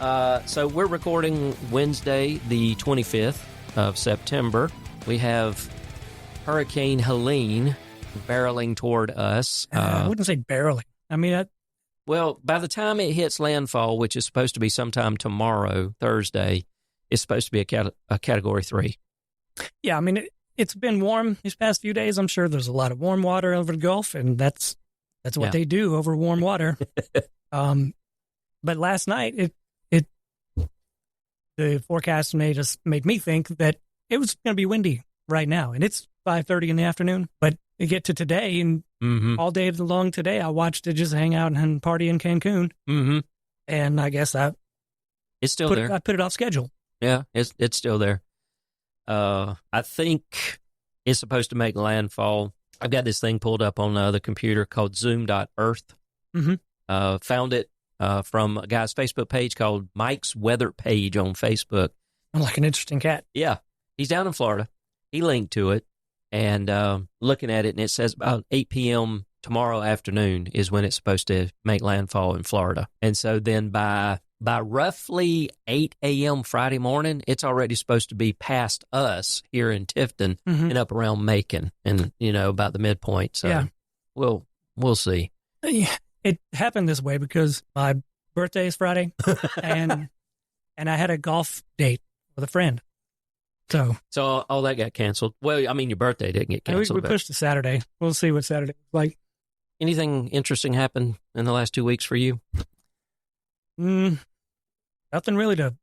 So we're recording Wednesday, the 25th of September. We have Hurricane Helene barreling toward us. I wouldn't say barreling. I mean, well, by the time it hits landfall, which is supposed to be sometime tomorrow, Thursday, it's supposed to be a Category 3. Yeah, I mean, it's been warm these past few days. I'm sure there's a lot of warm water over the Gulf, and that's what they do over warm water. But last night, the forecast made me think that it was going to be windy right now, and it's 5:30 in the afternoon. But to get to today, and all day long today, I watched it just hang out and party in Cancun, and I guess it's still there. I put it off schedule. Yeah, it's still there. I think it's supposed to make landfall. I've got this thing pulled up on the computer called Zoom.Earth. Found it from a guy's Facebook page called Mike's Weather Page on Facebook. I'm like an interesting cat. Yeah, he's down in Florida. He linked to it, and looking at it, and it says about 8 p.m. tomorrow afternoon is when it's supposed to make landfall in Florida. And so then by roughly 8 a.m. Friday morning, it's already supposed to be past us here in Tifton and up around Macon and, about the midpoint. So yeah. We'll see. It happened this way because my birthday is Friday and I had a golf date with a friend. So all that got canceled. Well, I mean, your birthday didn't get canceled. We pushed to Saturday. We'll see what Saturday is like. Anything interesting happened in the last 2 weeks for you? Nothing really to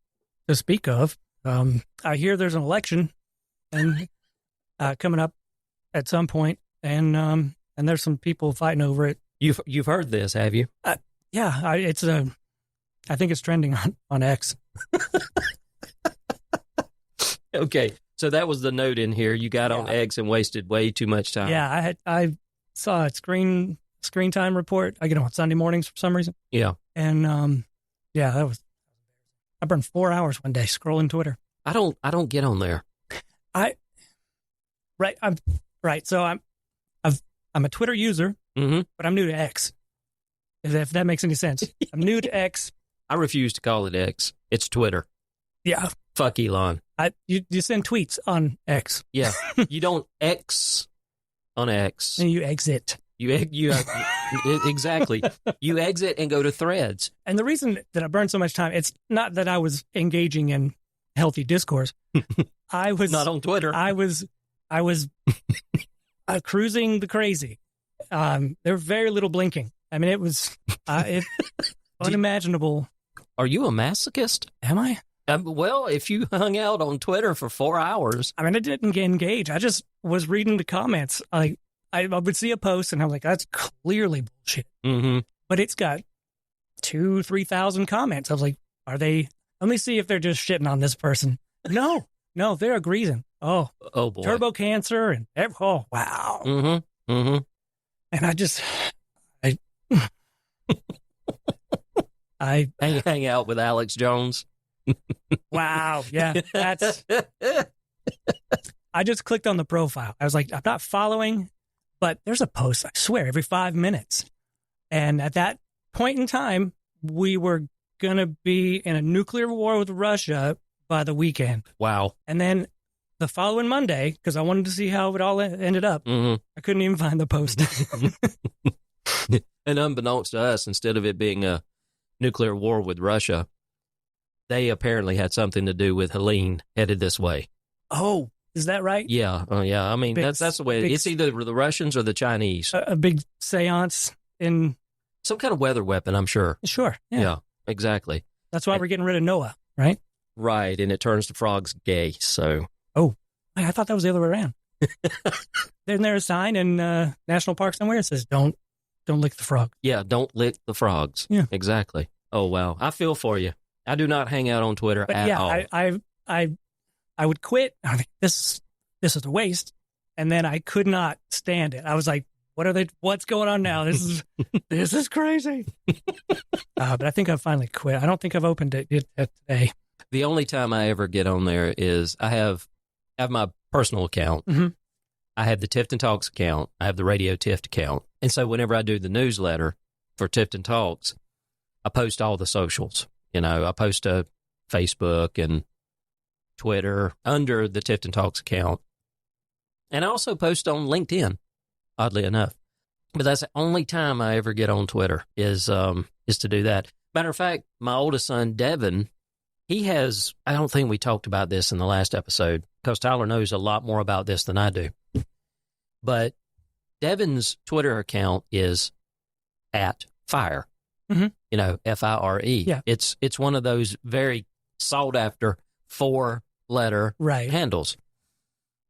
speak of. I hear there's an election and coming up at some point, and there's some people fighting over it. You've heard this, have you? Yeah, I think it's trending on X. Okay, so that was the note in here. You got on X and wasted way too much time. Yeah, I saw a screen time report. I get them on Sunday mornings for some reason. Yeah, and I burned 4 hours one day scrolling Twitter. I don't get on there. So I'm a Twitter user, but I'm new to X. If that makes any sense, I'm new to X. I refuse to call it X. It's Twitter. Yeah. Fuck Elon. You send tweets on X. Yeah. You don't X on X. And you exit. Exactly. You exit and go to Threads. And the reason that I burned so much time, it's not that I was engaging in healthy discourse. I was not on Twitter. I was cruising the crazy. There was very little blinking. I mean, it was unimaginable. Are you a masochist? Am I? Well, if you hung out on Twitter for 4 hours. I mean, I didn't engage. I just was reading the comments. I would see a post and I'm like, that's clearly bullshit. But it's got 2,000-3,000 comments. I was like, let me see if they're just shitting on this person. No, they're agreeing. Oh boy. Turbo cancer and oh, wow. And I hang out with Alex Jones. Wow. Yeah. I just clicked on the profile. I was like, I'm not following, but there's a post, I swear, every 5 minutes. And at that point in time, we were going to be in a nuclear war with Russia by the weekend. Wow. And then the following Monday, because I wanted to see how it all ended up, I couldn't even find the post. And unbeknownst to us, instead of it being a nuclear war with Russia, they apparently had something to do with Helene headed this way. Oh, is that right? Yeah. I mean, that's the way. It's either the Russians or the Chinese. A big seance in... Some kind of weather weapon, I'm sure. Sure. Yeah, exactly. That's why we're getting rid of Noah, right? Right, and it turns the frogs gay, so... Oh, I thought that was the other way around. Isn't there a sign in national park somewhere that says, don't lick the frog? Yeah, don't lick the frogs. Yeah. Exactly. Oh, wow. I feel for you. I do not hang out on Twitter at all. I would quit. I think this is a waste. And then I could not stand it. I was like, what's going on now? This is crazy. But I think I finally quit. I don't think I've opened it today. The only time I ever get on there is I have my personal account. I have the Tifton Talks account. I have the Radio Tift account. And so whenever I do the newsletter for Tifton Talks, I post all the socials. I post to Facebook and Twitter under the Tifton Talks account. And I also post on LinkedIn, oddly enough. But that's the only time I ever get on Twitter is to do that. Matter of fact, my oldest son, Devin, he has, I don't think we talked about this in the last episode because Tyler knows a lot more about this than I do. But Devin's Twitter account is @fire, FIRE. Yeah. It's one of those very sought after 4-letter handles.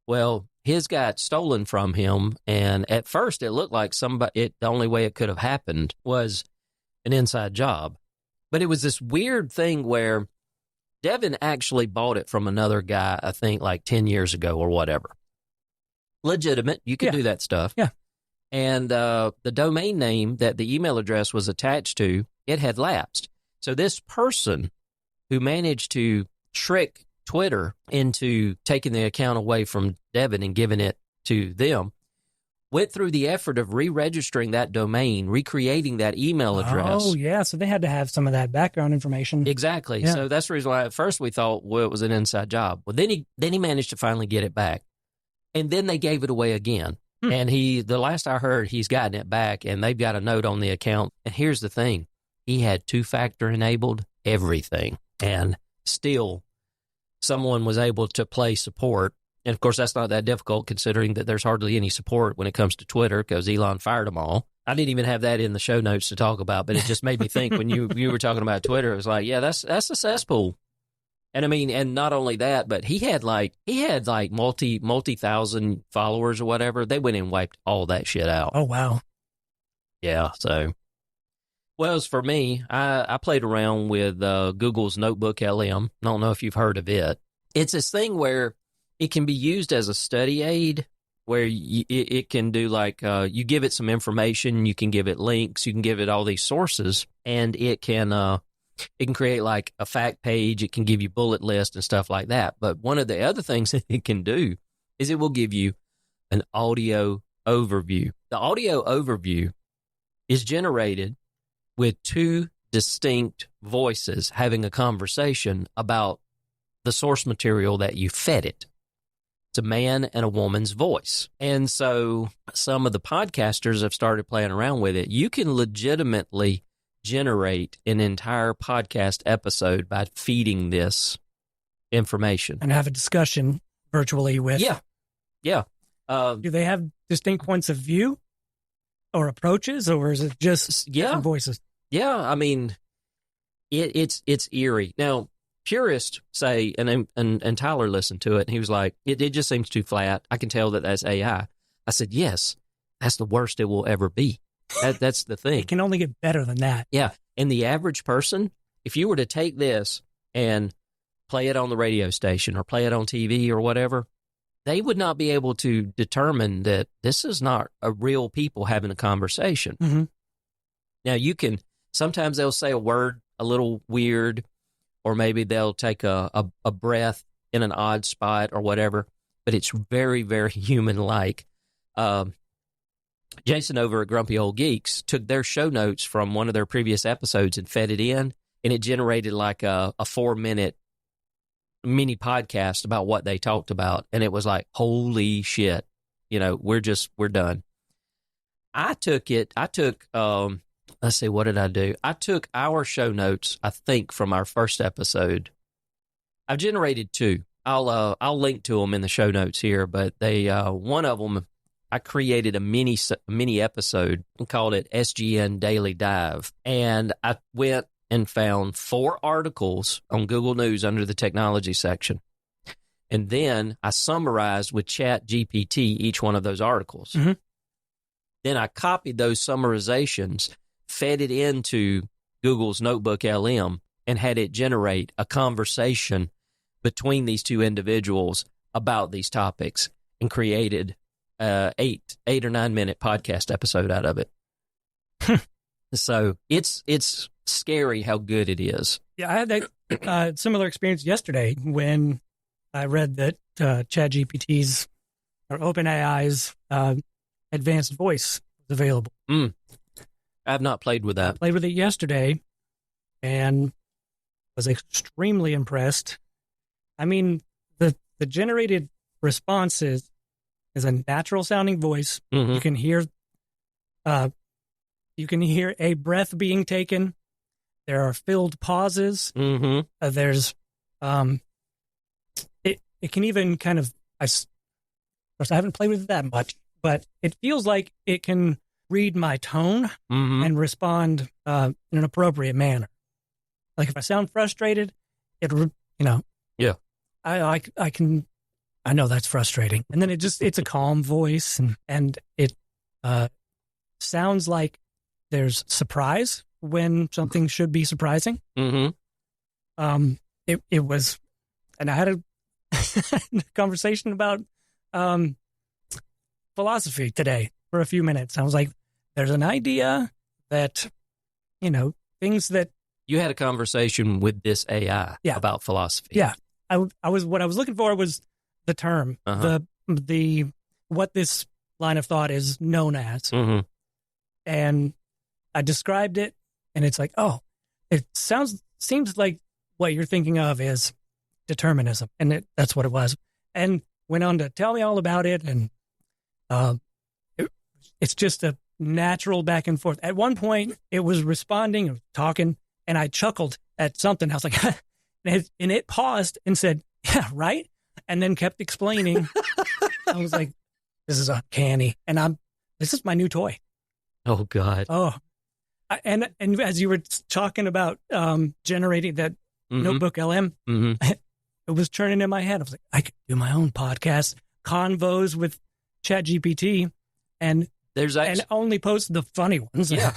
Well, his got stolen from him, and at first it looked like the only way it could have happened was an inside job. But it was this weird thing where Devin actually bought it from another guy, I think like 10 years ago or whatever. Legitimate. You could do that stuff. Yeah. And the domain name that the email address was attached to, it had lapsed. So this person who managed to trick Twitter into taking the account away from Devin and giving it to them went through the effort of re-registering that domain, recreating that email address. Oh, yeah. So they had to have some of that background information. Exactly. Yeah. So that's the reason why at first we thought, well, it was an inside job. Well, then he managed to finally get it back. And then they gave it away again. And the last I heard, he's gotten it back, and they've got a note on the account. And here's the thing. He had 2-factor enabled everything. And still, someone was able to play support. And, of course, that's not that difficult considering that there's hardly any support when it comes to Twitter because Elon fired them all. I didn't even have that in the show notes to talk about, but it just made me think when you were talking about Twitter, it was like, yeah, that's a cesspool. And I mean, and not only that, but he had like multi-thousand followers or whatever. They went and wiped all that shit out. Oh, wow. Yeah. So, well, as for me, I played around with Google's Notebook LM. I don't know if you've heard of it. It's this thing where it can be used as a study aid where it can do like you give it some information, you can give it links, you can give it all these sources, and it can create like a fact page. It can give you bullet lists and stuff like that. But one of the other things that it can do is it will give you an audio overview. The audio overview is generated with 2 distinct voices having a conversation about the source material that you fed it. It's a man and a woman's voice. And so some of the podcasters have started playing around with it. You can legitimately generate an entire podcast episode by feeding this information. And have a discussion virtually with. Yeah. Yeah. Do they have distinct points of view or approaches, or is it just different voices? Yeah. I mean, it's eerie. Now, purists say, and Tyler listened to it, and he was like, it just seems too flat. I can tell that that's AI. I said, yes, that's the worst it will ever be. That's the thing. It can only get better than that. Yeah. And the average person, if you were to take this and play it on the radio station or play it on TV or whatever, they would not be able to determine that this is not a real people having a conversation. Mm-hmm. Now, sometimes they'll say a word a little weird, or maybe they'll take a breath in an odd spot or whatever, but it's very, very human-like. Jason over at Grumpy Old Geeks took their show notes from one of their previous episodes and fed it in, and it generated like a 4-minute mini podcast about what they talked about. And it was like, holy shit, we're done. Let's see, what did I do? I took our show notes, I think, from our first episode. I've generated 2. I'll link to them in the show notes here, but one of them, I created a mini episode and called it SGN Daily Dive. And I went and found 4 articles on Google News under the technology section. And then I summarized with Chat GPT each one of those articles. Mm-hmm. Then I copied those summarizations, fed it into Google's Notebook LM, and had it generate a conversation between these 2 individuals about these topics, and created 8 or 9 minute podcast episode out of it. So it's scary how good it is. Yeah, I had that similar experience yesterday when I read that ChatGPT's or OpenAI's advanced voice was available. I have not played with that. I played with it yesterday, and was extremely impressed. I mean, the generated responses is a natural sounding voice. Mm-hmm. You can hear a breath being taken. There are filled pauses. Mm-hmm. There's it can even kind of I haven't played with it that much, but it feels like it can read my tone Mm-hmm. and respond in an appropriate manner. Like if I sound frustrated, Yeah. I know that's frustrating. And then it's a calm voice and it sounds like there's surprise when something should be surprising. Mm-hmm. It was, and I had a conversation about philosophy today for a few minutes. I was like, there's an idea that, things that You had a conversation with this AI Yeah. about philosophy. Yeah, what I was looking for was the term, Uh-huh. the what this line of thought is known as, Mm-hmm. and I described it, and it's like, oh, it seems like what you're thinking of is determinism, and that's what it was, and went on to tell me all about it, and it's just a natural back and forth. At one point, it was responding, it was talking, and I chuckled at something. I was like, and it paused and said, "Yeah, right," and then kept explaining. I was like, "This is uncanny," and this is my new toy. Oh, God. Oh, and as you were talking about generating that Mm-hmm. Notebook LM, Mm-hmm. it was turning in my head. I was like, I could do my own podcast, convos with ChatGPT, and only post the funny ones. Yeah.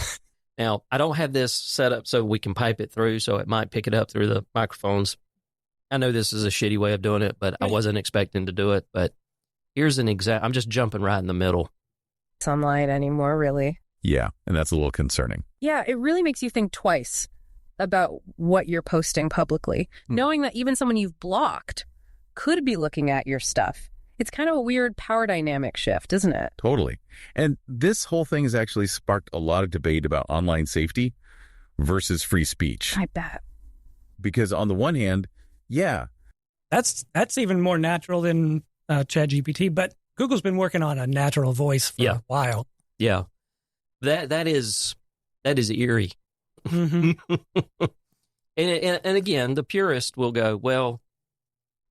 Now, I don't have this set up so we can pipe it through, so it might pick it up through the microphones. I know this is a shitty way of doing it, but I wasn't expecting to do it. But here's an example. I'm just jumping right in the middle. Sunlight anymore, really. Yeah, and that's a little concerning. Yeah, it really makes you think twice about what you're posting publicly, knowing that even someone you've blocked could be looking at your stuff. It's kind of a weird power dynamic shift, isn't it? Totally. And this whole thing has actually sparked a lot of debate about online safety versus free speech. I bet. Because on the one hand, yeah. That's even more natural than ChatGPT, but Google's been working on a natural voice for a while. Yeah. That is eerie. Mm-hmm. and again, the purist will go, well,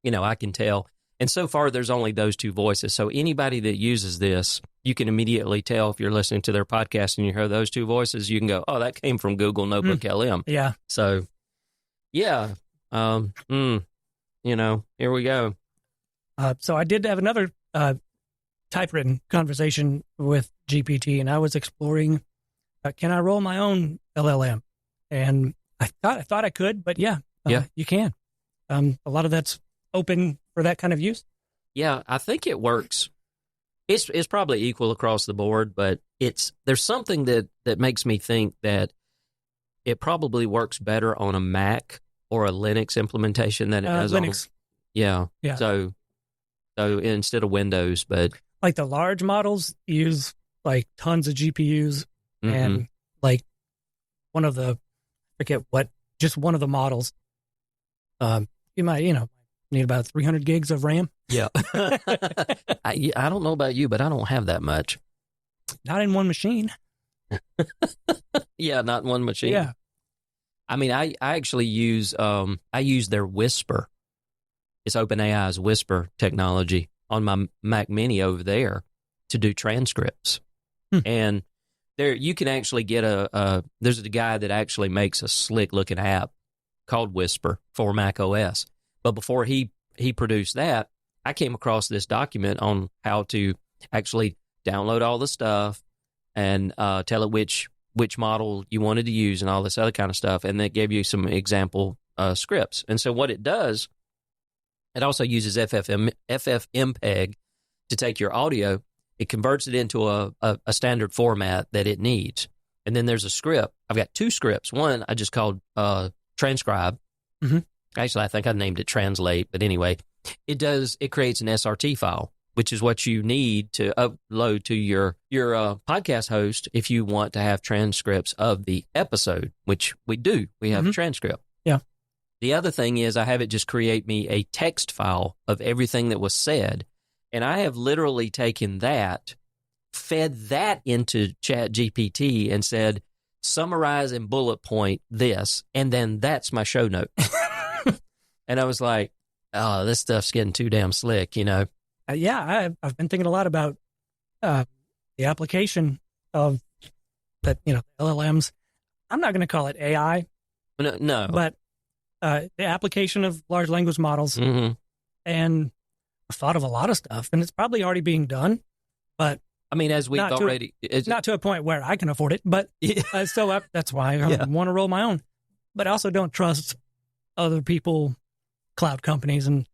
I can tell. And so far, there's only those two voices. So anybody that uses this, you can immediately tell if you're listening to their podcast and you hear those two voices, you can go, oh, that came from Google Notebook LM. Yeah. So, yeah. Here we go. So I did have another typewritten conversation with GPT, and I was exploring, can I roll my own LLM? And I thought I could, but you can. A lot of that's open for that kind of use. Yeah, I think it works. It's probably equal across the board, but there's something that makes me think that it probably works better on a Mac or a Linux implementation than it does Linux. Yeah. So instead of Windows, but like the large models use like tons of GPUs, and like one of the models, you might need about 300 gigs of RAM. Yeah. I don't know about you, but I don't have that much. Not in one machine. Yeah, not in one machine. Yeah. I mean, I actually use their Whisper. It's OpenAI's Whisper technology on my Mac Mini over there to do transcripts. And there you can actually get there's a guy that actually makes a slick looking app called Whisper for Mac OS. But before he produced that, I came across this document on how to actually download all the stuff and tell it which model you wanted to use and all this other kind of stuff. And that gave you some example scripts. And so what it does, it also uses FFmpeg to take your audio. It converts it into a standard format that it needs. And then there's a script. I've got two scripts. One I just called transcribe. Mm-hmm. Actually, I think I named it translate. But anyway, it creates an SRT file, which is what you need to upload to your podcast host if you want to have transcripts of the episode, which we do. We have a transcript. Yeah. The other thing is I have it just create me a text file of everything that was said. And I have literally taken that, fed that into Chat GPT and said, summarize and bullet point this. And then that's my show note. And I was like, oh, this stuff's getting too damn slick, you know? I've been thinking a lot about the application of that, LLMs. I'm not going to call it AI. No. But the application of large language models. Mm-hmm. And I've thought of a lot of stuff, and it's probably already being done. But I mean, as we've already... not to a point where I can afford it, but that's why I want to roll my own. But I also don't trust other people, cloud companies, and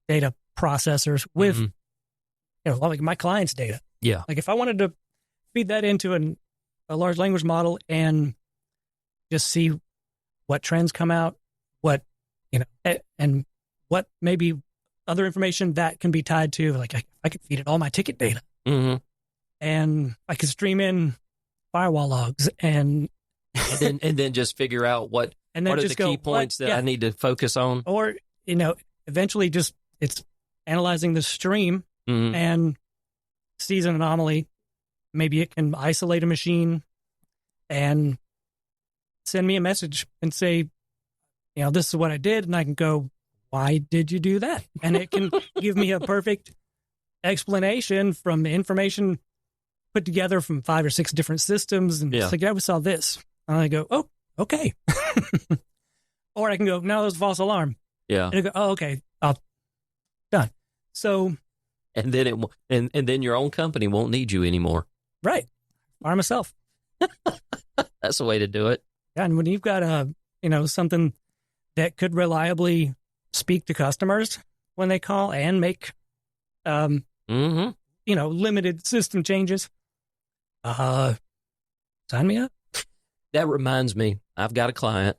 data processors with, like my client's data. Yeah. Like if I wanted to feed that into a large language model and just see what trends come out, what, and what maybe other information that can be tied to, like I could feed it all my ticket data. Mm-hmm. And I could stream in firewall logs and then just figure out what are the key points that I need to focus on. Or, eventually just it's analyzing the stream and sees an anomaly. Maybe it can isolate a machine and send me a message and say, this is what I did. And I can go, why did you do that? And it can give me a perfect explanation from the information put together from 5 or 6 different systems. And it's like, we saw this. And I go, oh, okay. Or I can go, no, that was a false alarm. Yeah. And I go, oh, okay. Done. So. And then and then your own company won't need you anymore. Right. Fire myself. That's the way to do it. Yeah, and when you've got something that could reliably speak to customers when they call and make limited system changes, sign me up. That reminds me, I've got a client.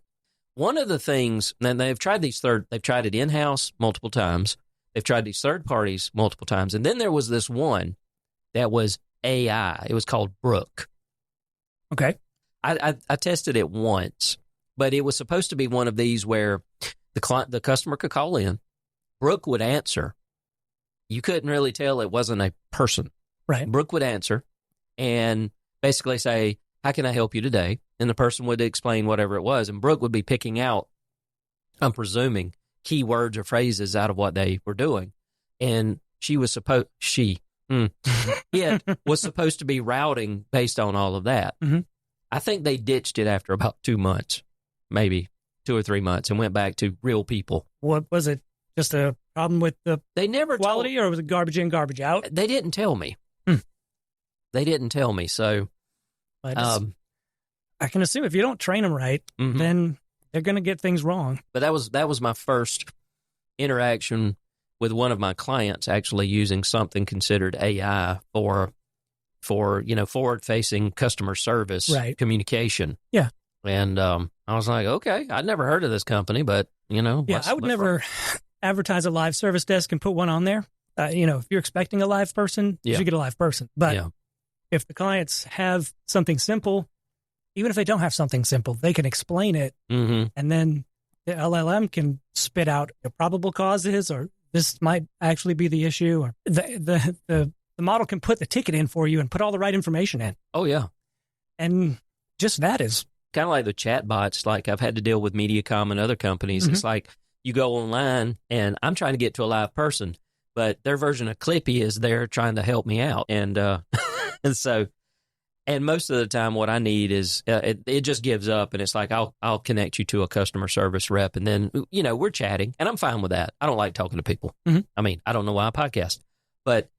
One of the things, and they've tried they've tried it in-house multiple times. They've tried these third parties multiple times. And then there was this one that was AI. It was called Brook. Okay. I tested it once, but it was supposed to be one of these where the customer could call in. Brook would answer. You couldn't really tell it wasn't a person. Right. Brook would answer and basically say, how can I help you today? And the person would explain whatever it was. And Brook would be picking out, I'm presuming, keywords or phrases out of what they were doing. And was supposed to be routing based on all of that. Mm-hmm. I think they ditched it after about 2 months, maybe 2 or 3 months, and went back to real people. What was it? Just a problem with the quality, or was it garbage in, garbage out? They didn't tell me. They didn't tell me. So I can assume if you don't train them right, then they're going to get things wrong. But that was my first interaction with one of my clients actually using something considered AI for forward-facing customer service communication. Yeah. And I was like, okay, I'd never heard of this company, but, I would never advertise a live service desk and put one on there. If you're expecting a live person, you should get a live person. But if the clients have something simple, even if they don't have something simple, they can explain it, and then the LLM can spit out the probable causes, or this might actually be the issue, or the model can put the ticket in for you and put all the right information in. Oh, yeah. And just that is kind of like the chat bots. Like I've had to deal with Mediacom and other companies. It's like you go online and I'm trying to get to a live person, but their version of Clippy is there trying to help me out. And and most of the time what I need is it just gives up, and it's like I'll connect you to a customer service rep, and then we're chatting, and I'm fine with that. I don't like talking to people. I mean, I don't know why I podcast, but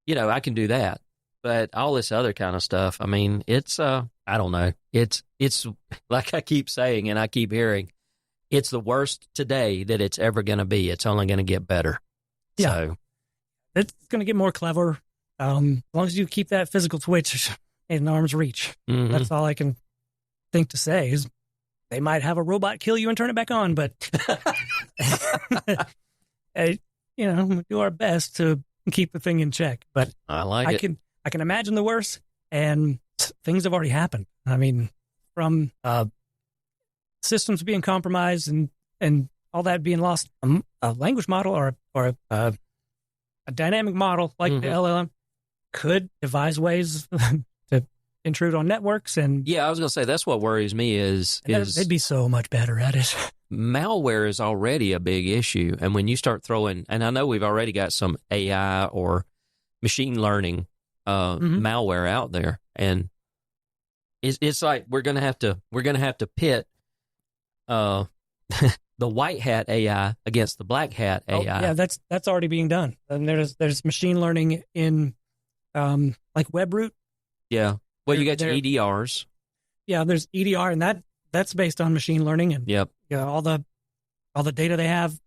I can do that. But all this other kind of stuff, I mean, it's I don't know. It's like I keep saying and I keep hearing, it's the worst today that it's ever going to be. It's only going to get better. Yeah. So it's going to get more clever. As long as you keep that physical twitch in arm's reach. That's all I can think to say is they might have a robot kill you and turn it back on, but do our best to keep the thing in check. But I can imagine the worst, and things have already happened. I mean, from systems being compromised and and all that being lost, a language model or a dynamic model like the LLM could devise ways to intrude on networks. And yeah, I was going to say that's what worries me is they'd be so much better at it. Malware is already a big issue, and when you start throwing, and I know we've already got some AI or machine learning malware out there, and it's like we're gonna have to pit the white hat AI against the black hat AI. Yeah, that's already being done. And there's machine learning in like WebRoot. Yeah, well, you got your EDRs. Yeah, there's EDR, and that's based on machine learning, and yep, all the data they have.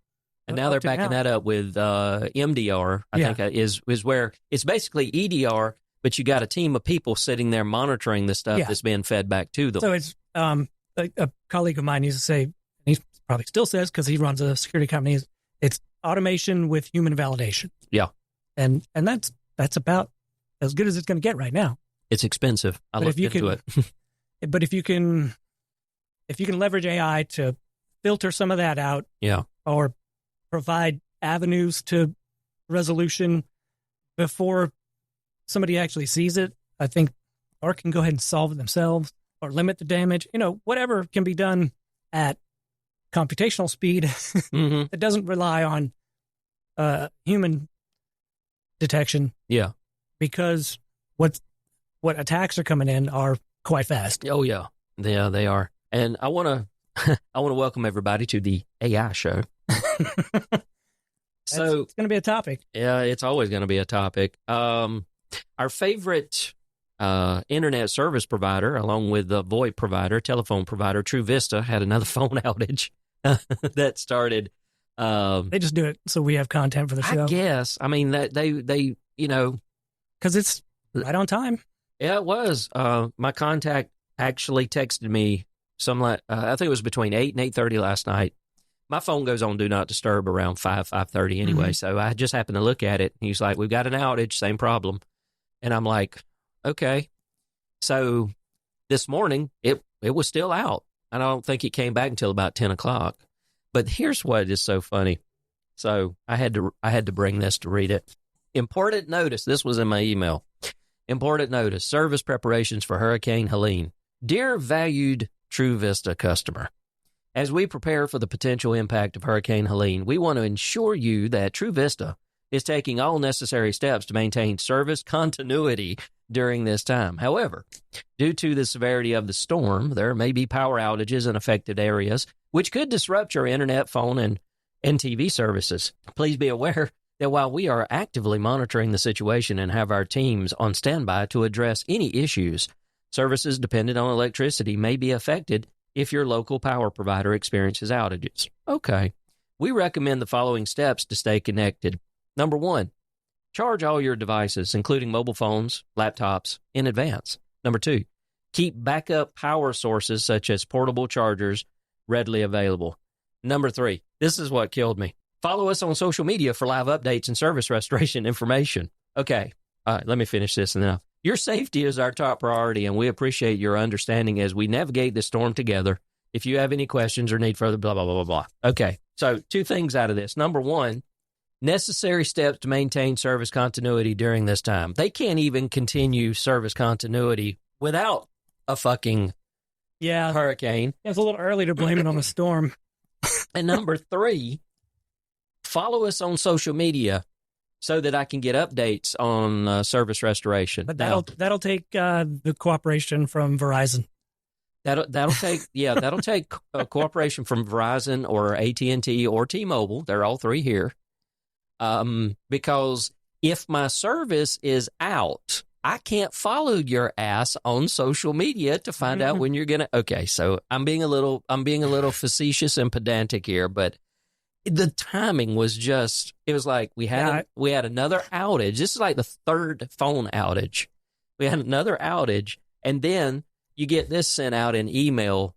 And now they're backing that up with MDR. I think is where it's basically EDR, but you got a team of people sitting there monitoring the stuff that's being fed back to them. So it's a colleague of mine used to say, and he probably still says because he runs a security company, it's automation with human validation. Yeah, and that's about as good as it's going to get right now. It's expensive. I looked into it. But if you can leverage AI to filter some of that out, or provide avenues to resolution before somebody actually sees it, I think, or can go ahead and solve it themselves or limit the damage. Whatever can be done at computational speed that doesn't rely on human detection. Yeah, because what attacks are coming in are quite fast. Oh yeah, they are. And I want to welcome everybody to the AI show. So it's going to be a topic. Yeah, it's always going to be a topic. Our favorite internet service provider, along with the VoIP provider, telephone provider, True Vista, had another phone outage that started. They just do it so we have content for the show. I guess. I mean, that they because it's right on time. Yeah, it was. My contact actually texted me I think it was between 8 and 8:30 last night. My phone goes on Do Not Disturb around 5:30 anyway, so I just happened to look at it. And he's like, we've got an outage, same problem. And I'm like, okay. So this morning, it was still out. And I don't think it came back until about 10 o'clock. But here's what is so funny. So I had to bring this to read it. Important notice. This was in my email. Important notice. Service preparations for Hurricane Helene. Dear valued True Vista customer, as we prepare for the potential impact of Hurricane Helene, we want to ensure you that True Vista is taking all necessary steps to maintain service continuity during this time. However, due to the severity of the storm, there may be power outages in affected areas, which could disrupt your internet, phone, and TV services. Please be aware that while we are actively monitoring the situation and have our teams on standby to address any issues, services dependent on electricity may be affected if your local power provider experiences outages. Okay. We recommend the following steps to stay connected. Number 1, charge all your devices, including mobile phones, laptops, in advance. Number 2, keep backup power sources such as portable chargers readily available. Number 3, this is what killed me. Follow us on social media for live updates and service restoration information. Okay. All right, let me finish this now. Your safety is our top priority, and we appreciate your understanding as we navigate this storm together. If you have any questions or need further, blah, blah, blah, blah, blah. Okay, so 2 things out of this. Number 1, necessary steps to maintain service continuity during this time. They can't even continue service continuity without a fucking hurricane. It's a little early to blame it on the storm. And number 3, follow us on social media so that I can get updates on service restoration. But that'll take the cooperation from Verizon. That'll take cooperation from Verizon or AT&T or T-Mobile. They're all 3 here. Because if my service is out, I can't follow your ass on social media to find out when you're gonna. Okay, so I'm being a little facetious and pedantic here, but the timing was just. It was like we had another outage. This is like the 3rd phone outage. We had another outage, and then you get this sent out in email.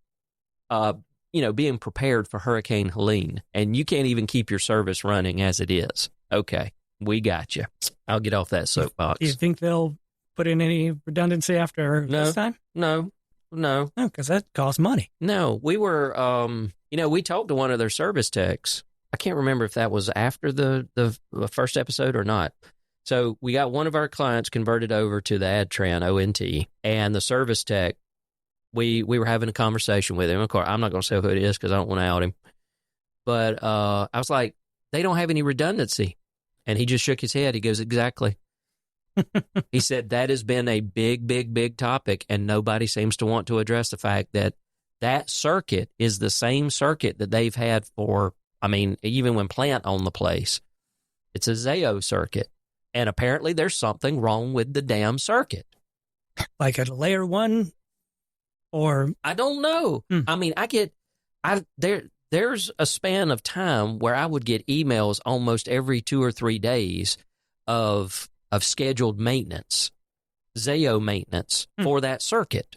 Being prepared for Hurricane Helene, and you can't even keep your service running as it is. Okay, we got you. I'll get off that soapbox. Do you think they'll put in any redundancy after this time? No. No. No, because that costs money. No, we were, we talked to one of their service techs. I can't remember if that was after the first episode or not. So we got one of our clients converted over to the AdTran ONT, and the service tech, we were having a conversation with him. Of course, I'm not going to say who it is because I don't want to out him. But I was like, they don't have any redundancy. And he just shook his head. He goes, exactly. He said that has been a big, big, big topic, and nobody seems to want to address the fact that that circuit is the same circuit that they've had for, even when Plant owned the place. It's a Zayo circuit, and apparently there's something wrong with the damn circuit. Like a layer 1 or... I don't know. There's a span of time where I would get emails almost every 2 or 3 days of scheduled maintenance, Zayo maintenance for that circuit.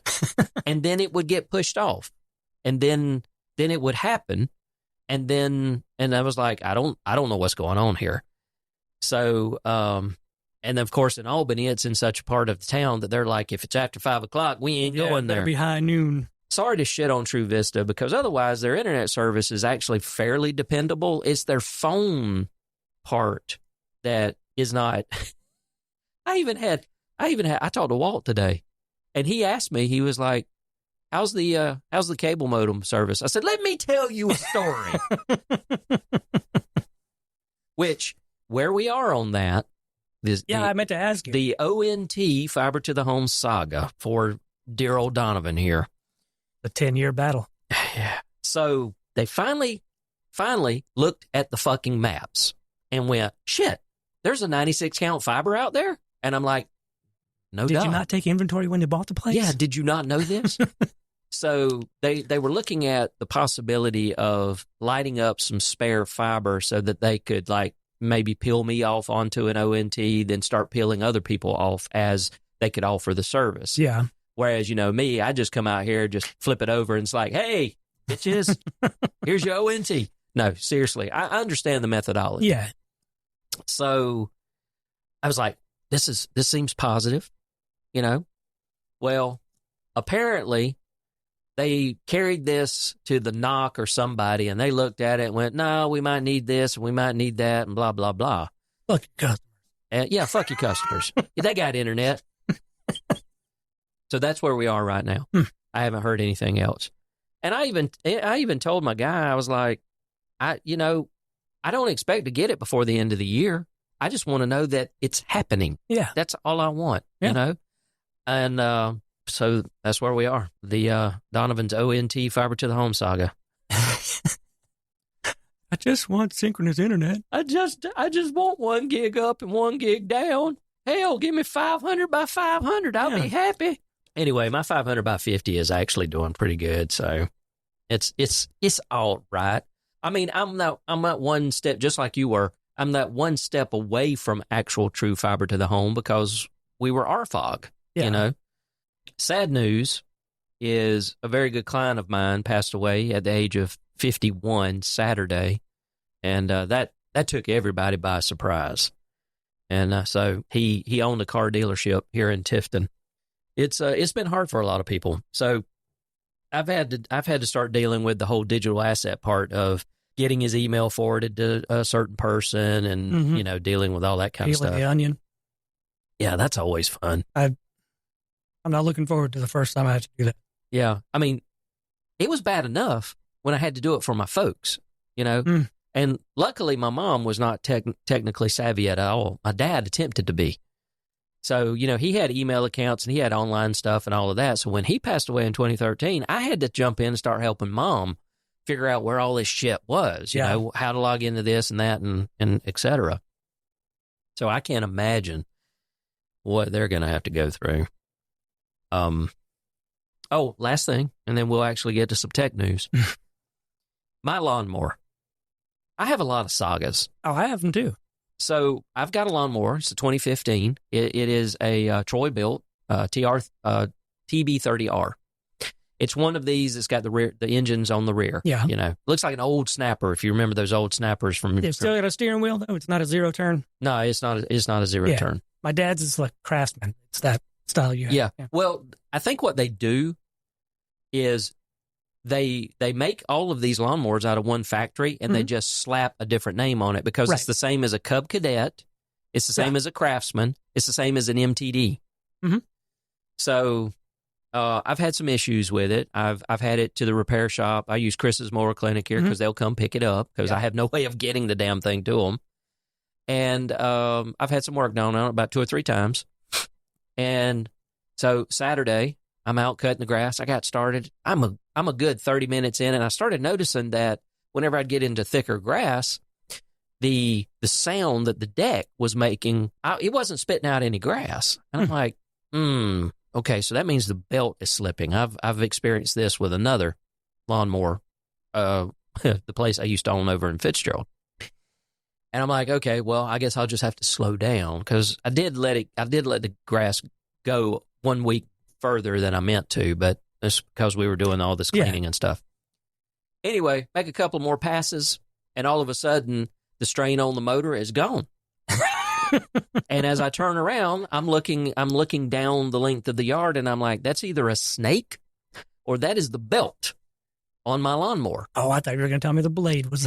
And then it would get pushed off. And then it would happen. And I was like, I don't know what's going on here. So, and of course in Albany, it's in such a part of the town that they're like, if it's after 5 o'clock, we ain't going there. It'll be high noon. Sorry to shit on True Vista, because otherwise their internet service is actually fairly dependable. It's their phone part that is not. I talked to Walt today, and he asked me, he was like, how's the cable modem service? I said, let me tell you a story. Which, where we are on that, I meant to ask you. The ONT fiber to the home saga for dear old Donovan here. The 10-year battle. Yeah. So they finally looked at the fucking maps and went, shit, there's a 96 count fiber out there? And I'm like, no doubt. Did you not take inventory when you bought the place? Yeah, did you not know this? So they were looking at the possibility of lighting up some spare fiber so that they could maybe peel me off onto an ONT, then start peeling other people off as they could offer the service. Yeah. Whereas, me, I just come out here, just flip it over, and it's like, hey, bitches, here's your ONT. No, seriously, I understand the methodology. Yeah. So I was like, this seems positive, Well, apparently they carried this to the NOC or somebody, and they looked at it and went, no, we might need this, and we might need that, and blah, blah, blah. Fuck your customers. Yeah, fuck your customers. They got internet. So that's where we are right now. I haven't heard anything else. And I even told my guy, I was like, I don't expect to get it before the end of the year. I just want to know that it's happening. Yeah. That's all I want, And so that's where we are. The Donovan's ONT fiber to the home saga. I just want synchronous internet. I just want 1 gig up and 1 gig down. Hell, give me 500 by 500. I'll be happy. Anyway, my 500 by 50 is actually doing pretty good, so it's all right. I'm not one step, just like you were. I'm that one step away from actual true fiber to the home because we were RFOG. Sad news is a very good client of mine passed away at the age of 51 Saturday, and that took everybody by surprise. And so he owned a car dealership here in Tifton. It's been hard for a lot of people. So I've had to start dealing with the whole digital asset part of getting his email forwarded to a certain person and dealing with all that kind of stuff. The onion. Yeah, that's always fun. I'm not looking forward to the first time I have to do that. Yeah, it was bad enough when I had to do it for my folks, And luckily, my mom was not technically savvy at all. My dad attempted to be. So, he had email accounts and he had online stuff and all of that. So when he passed away in 2013, I had to jump in and start helping Mom figure out where all this shit was, you know, how to log into this and that and et cetera. So I can't imagine what they're going to have to go through. Oh, last thing, and then we'll actually get to some tech news. My lawnmower. I have a lot of sagas. Oh, I have them too. So I've got a lawnmower. It's a 2015. It is a Troy-built TB30R. It's one of these that's got the engines on the rear. Yeah. Looks like an old snapper, if you remember those old snappers from... It's still got a steering wheel, though? It's not a zero turn? No, it's not a zero turn. My dad's is like Craftsman. It's that style you have. Yeah. Well, I think what they do is they make all of these lawnmowers out of one factory, and they just slap a different name on it because it's the same as a Cub Cadet, it's the same as a Craftsman, it's the same as an MTD. So I've had some issues with it. I've had it to the repair shop. I use Chris's Mower Clinic here because they'll come pick it up because I have no way of getting the damn thing to them. And I've had some work done on it about 2 or 3 times. And so Saturday, I'm out cutting the grass. I got started. I'm a good 30 minutes in, and I started noticing that whenever I'd get into thicker grass, the sound that the deck was making, it wasn't spitting out any grass. And I'm like, okay, so that means the belt is slipping. I've experienced this with another lawnmower, the place I used to own over in Fitzgerald. And I'm like, okay, well, I guess I'll just have to slow down because I did let the grass go 1 week further than I meant to, but it's because we were doing all this cleaning and stuff. Anyway, make a couple more passes, and all of a sudden, the strain on the motor is gone. And as I turn around, I'm looking down the length of the yard, and I'm like, that's either a snake or that is the belt on my lawnmower. Oh, I thought you were going to tell me the blade was...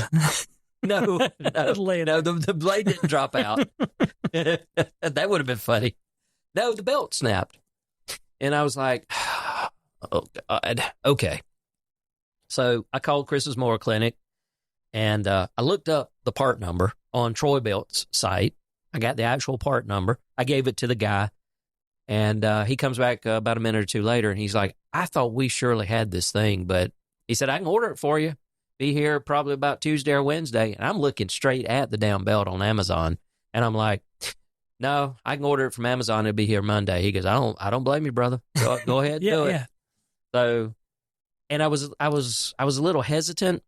No, the blade didn't drop out. That would have been funny. No, the belt snapped. And I was like, oh, God, okay. So I called Chris's Mower Clinic, and I looked up the part number on Troy Belt's site. I got the actual part number. I gave it to the guy, and he comes back about a minute or two later, and he's like, I thought we surely had this thing, but he said, I can order it for you. Be here probably about Tuesday or Wednesday. And I'm looking straight at the damn belt on Amazon, and I'm like, no, I can order it from Amazon. It'll be here Monday. He goes, I don't blame you, brother. Go ahead, do it. So, and I was a little hesitant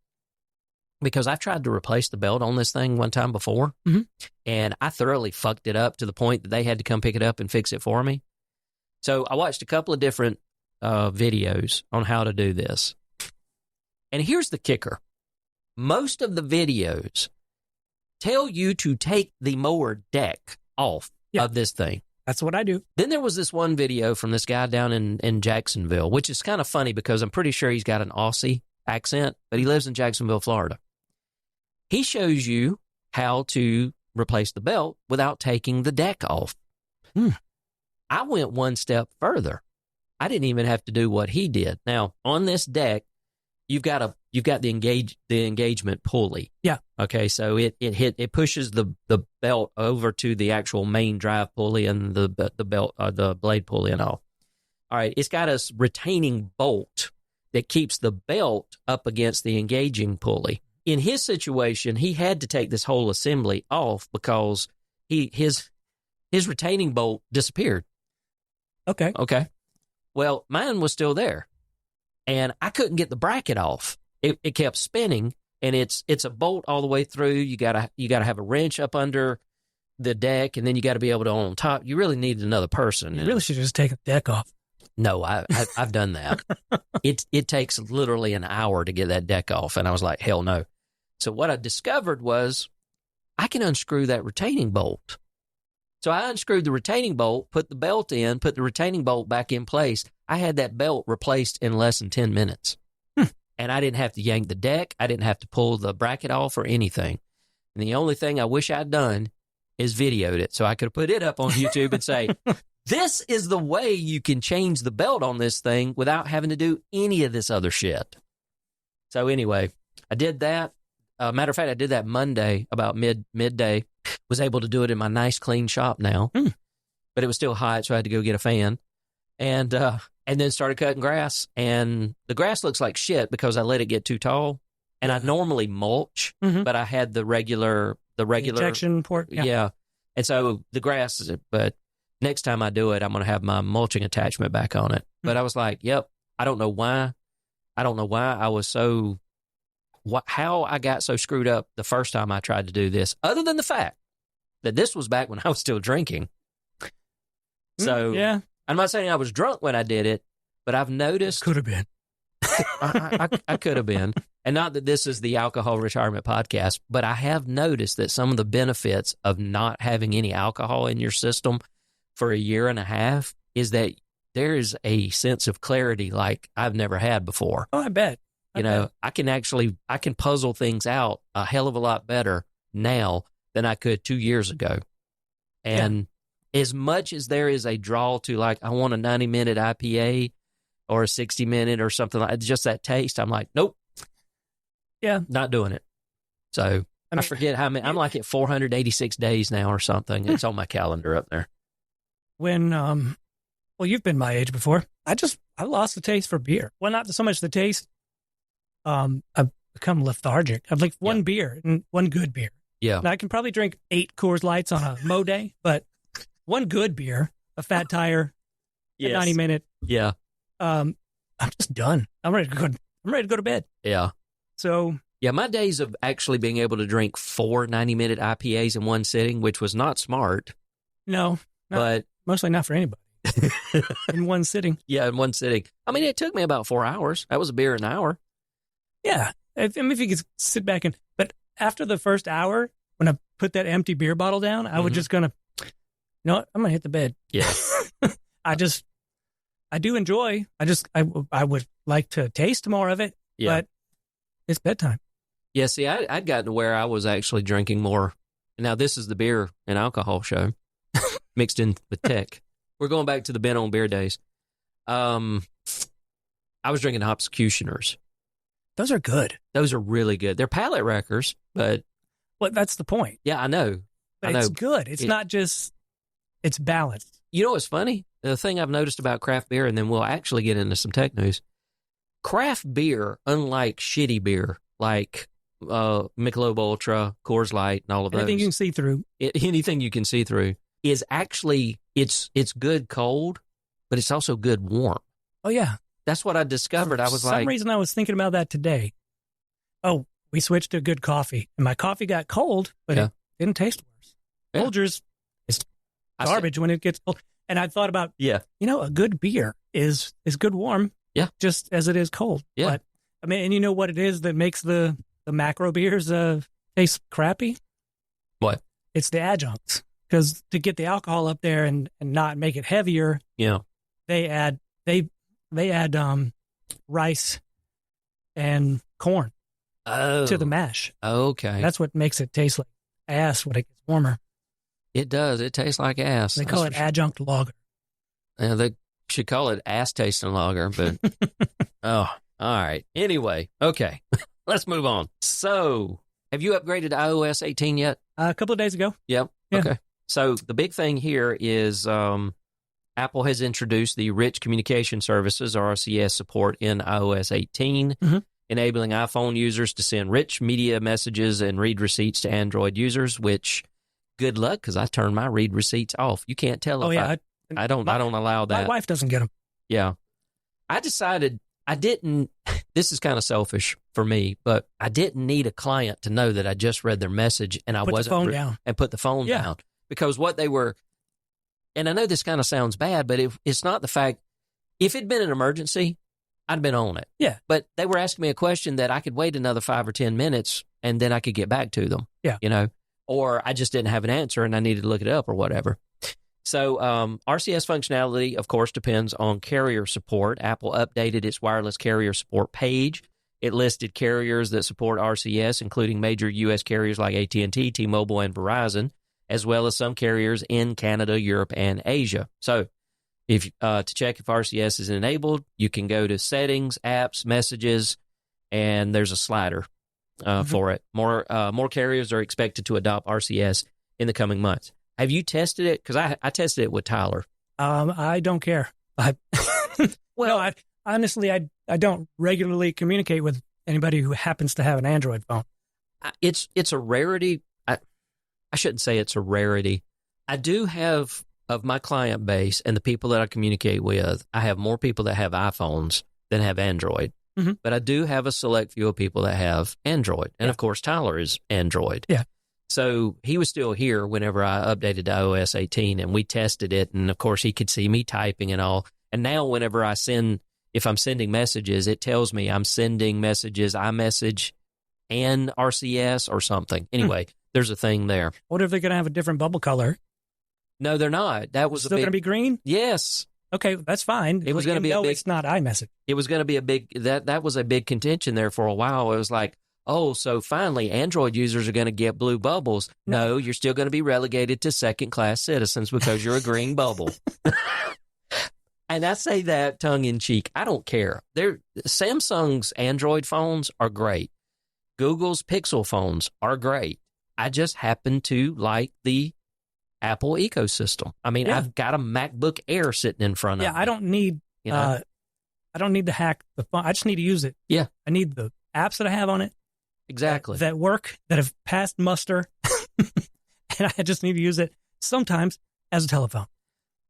because I've tried to replace the belt on this thing one time before, and I thoroughly fucked it up to the point that they had to come pick it up and fix it for me. So I watched a couple of different videos on how to do this. And here's the kicker. Most of the videos tell you to take the mower deck off of this thing. That's what I do. Then there was this one video from this guy down in Jacksonville, which is kind of funny because I'm pretty sure he's got an Aussie accent, but he lives in Jacksonville, Florida. He shows you how to replace the belt without taking the deck off. I went one step further. I didn't even have to do what he did. Now, on this deck, you've got the engagement pulley. Yeah. Okay, so it pushes the belt over to the actual main drive pulley and the belt the blade pulley and all. All right, it's got a retaining bolt that keeps the belt up against the engaging pulley. In his situation, he had to take this whole assembly off because his retaining bolt disappeared. Okay. Well, mine was still there, and I couldn't get the bracket off. It kept spinning, and it's a bolt all the way through. You gotta have a wrench up under the deck, and then you got to be able to on top. You really need another person. You really should just take the deck off. No, I've done that. It takes literally an hour to get that deck off, and I was like, hell no. So what I discovered was I can unscrew that retaining bolt. So I unscrewed the retaining bolt, put the belt in, put the retaining bolt back in place. I had that belt replaced in less than 10 minutes. And I didn't have to yank the deck. I didn't have to pull the bracket off or anything. And the only thing I wish I'd done is videoed it so I could have put it up on YouTube and say, this is the way you can change the belt on this thing without having to do any of this other shit. So anyway, I did that. Matter of fact, I did that Monday about midday. Was able to do it in my nice clean shop now, but it was still hot, so I had to go get a fan, and then started cutting grass. And the grass looks like shit because I let it get too tall. And I normally mulch, but I had the regular injection port. Yeah, and so the grass. But next time I do it, I'm going to have my mulching attachment back on it. But I was like, yep. I don't know why I was so. How I got so screwed up the first time I tried to do this, other than the fact that this was back when I was still drinking. So I'm not saying I was drunk when I did it, but I've noticed. Could have been. I could have been. And not that this is the alcohol retirement podcast, but I have noticed that some of the benefits of not having any alcohol in your system for a year and a half is that there is a sense of clarity like I've never had before. Oh, I bet. You know, I can puzzle things out a hell of a lot better now than I could 2 years ago. And as much as there is a draw to like, I want a 90-minute IPA or a 60-minute or something like just that taste, I'm like, nope. Yeah. Not doing it. So I forget how many, I'm like at 486 days now or something. It's on my calendar up there. When, well, you've been my age before. I lost the taste for beer. Well, not so much the taste. I've become lethargic. I've like one beer and one good beer. Yeah. Now, I can probably drink 8 Coors Lights on a mow day, but one good beer, a Fat Tire, a 90-minute. Yeah. I'm just done. I'm ready to go to bed. Yeah. So. Yeah, my days of actually being able to drink 4 90-minute IPAs in one sitting, which was not smart. No. But mostly not for anybody. In one sitting. Yeah, in one sitting. I mean, it took me about 4 hours. That was a beer an hour. Yeah. If you could sit back but after the first hour, when I put that empty beer bottle down, I was just going to, you know what? I'm going to hit the bed. Yeah. I do enjoy, I would like to taste more of it, but it's bedtime. Yeah, see, I'd gotten to where I was actually drinking more. Now, this is the beer and alcohol show mixed in with tech. We're going back to the Ben on Beer days. I was drinking Hopscutioners. Those are good. Those are really good. They're palate wreckers, but... Well, that's the point. Yeah, I know. But it's good. It's not just... It's balanced. You know what's funny? The thing I've noticed about craft beer, and then we'll actually get into some tech news. Craft beer, unlike shitty beer, like Michelob Ultra, Coors Light, and all of those. Anything you can see through. Anything you can see through is actually, it's good cold, but it's also good warm. Oh, yeah. That's what I discovered. I was For some reason, I was thinking about that today. Oh, we switched to good coffee. And my coffee got cold, but it didn't taste worse. Yeah. Folgers is garbage when it gets cold. And I thought about, a good beer is good warm. Yeah. Just as it is cold. Yeah. But, I mean, and you know what it is that makes the macro beers taste crappy? What? It's the adjuncts. Because to get the alcohol up there and not make it heavier, they add rice and corn to the mash. Okay. That's what makes it taste like ass when it gets warmer. It does. It tastes like ass. They call it adjunct lager. Yeah, they should call it ass tasting lager, but all right. Anyway, okay. Let's move on. So, have you upgraded to iOS 18 yet? A couple of days ago. Yep. Yeah. Okay. So, the big thing here is Apple has introduced the Rich Communication Services, RCS, support in iOS 18, enabling iPhone users to send rich media messages and read receipts to Android users, which, good luck, because I turn my read receipts off. You can't tell if I don't allow that. My wife doesn't get them. Yeah. I decided I didn't, this is kind of selfish for me, but I didn't need a client to know that I just read their message and I wasn't. Put the phone down. And put the phone down. Because what they were, and I know this kind of sounds bad, but it's not the fact, if it'd been an emergency, I'd been on it. Yeah. But they were asking me a question that I could wait another 5 or 10 minutes and then I could get back to them. Yeah. You know, or I just didn't have an answer and I needed to look it up or whatever. So RCS functionality, of course, depends on carrier support. Apple updated its wireless carrier support page. It listed carriers that support RCS, including major U.S. carriers like AT&T, T-Mobile, and Verizon, as well as some carriers in Canada, Europe, and Asia. So if to check if RCS is enabled, you can go to Settings, Apps, Messages, and there's a slider for it. More carriers are expected to adopt RCS in the coming months. Have you tested it? Because I tested it with Tyler. I don't care. Honestly, I don't regularly communicate with anybody who happens to have an Android phone. It's a rarity. I shouldn't say it's a rarity. I do have, of my client base and the people that I communicate with, I have more people that have iPhones than have Android. Mm-hmm. But I do have a select few of people that have Android. And, of course, Tyler is Android. Yeah. So he was still here whenever I updated to iOS 18, and we tested it. And, of course, he could see me typing and all. And now whenever if I'm sending messages, it tells me I'm sending messages, iMessage, and RCS or something. Anyway, there's a thing there. What if they're going to have a different bubble color? No, they're not. That was still going to be green? Yes. Okay, that's fine. It was going to be a big, it's not iMessage. It was going to be a big, that was a big contention there for a while. It was like, oh, so finally Android users are going to get blue bubbles. No, you're still going to be relegated to second-class citizens because you're a green bubble. And I say that tongue in cheek. I don't care. Samsung's Android phones are great. Google's Pixel phones are great. I just happen to like the Apple ecosystem. I mean, I've got a MacBook Air sitting in front of me. Yeah, I don't need I don't need to hack the phone. I just need to use it. Yeah. I need the apps that I have on it. Exactly. That work, that have passed muster. And I just need to use it sometimes as a telephone.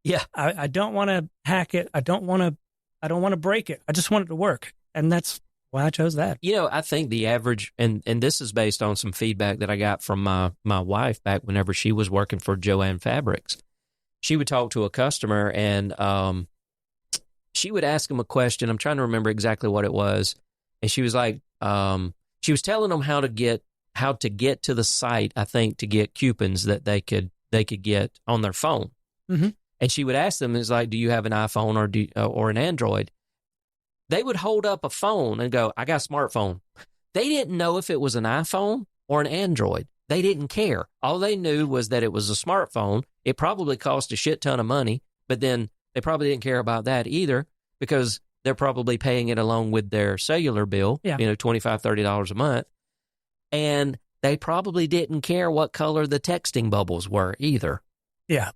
Yeah. I don't want to hack it. I don't want to break it. I just want it to work. And that's why I chose that. You know, I think the average, and this is based on some feedback that I got from my wife back whenever she was working for Joanne Fabrics. She would talk to a customer and she would ask them a question. I'm trying to remember exactly what it was. And she was like, she was telling them how to get to the site, I think, to get coupons that they could get on their phone. Mm-hmm. And she would ask them, "Is like, do you have an iPhone or an Android?" They would hold up a phone and go, "I got a smartphone." They didn't know if it was an iPhone or an Android. They didn't care. All they knew was that it was a smartphone. It probably cost a shit ton of money, but then they probably didn't care about that either because they're probably paying it along with their cellular bill, $25, $30 a month. And they probably didn't care what color the texting bubbles were either. Yeah.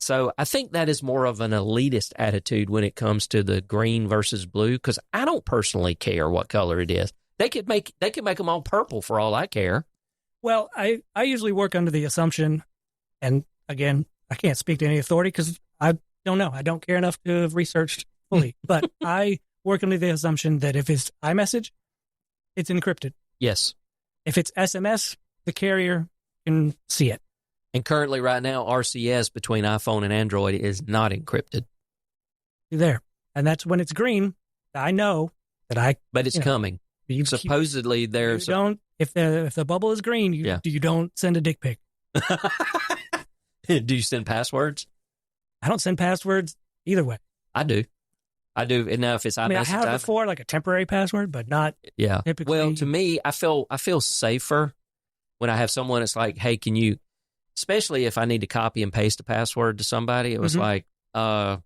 So I think that is more of an elitist attitude when it comes to the green versus blue, because I don't personally care what color it is. They could make them all purple for all I care. Well, I usually work under the assumption, and again, I can't speak to any authority because I don't know. I don't care enough to have researched fully. But I work under the assumption that if it's iMessage, it's encrypted. Yes. If it's SMS, the carrier can see it. And currently, right now, RCS between iPhone and Android is not encrypted. There. And that's when it's green. I know that But it's coming. Supposedly, there's... If the bubble is green, you don't send a dick pic. Do you send passwords? I don't send passwords either way. I do. And now if it's I have before, like a temporary password, but not typically. Well, to me, I feel safer when I have someone that's like, hey, can you... Especially if I need to copy and paste a password to somebody, it was like, I'll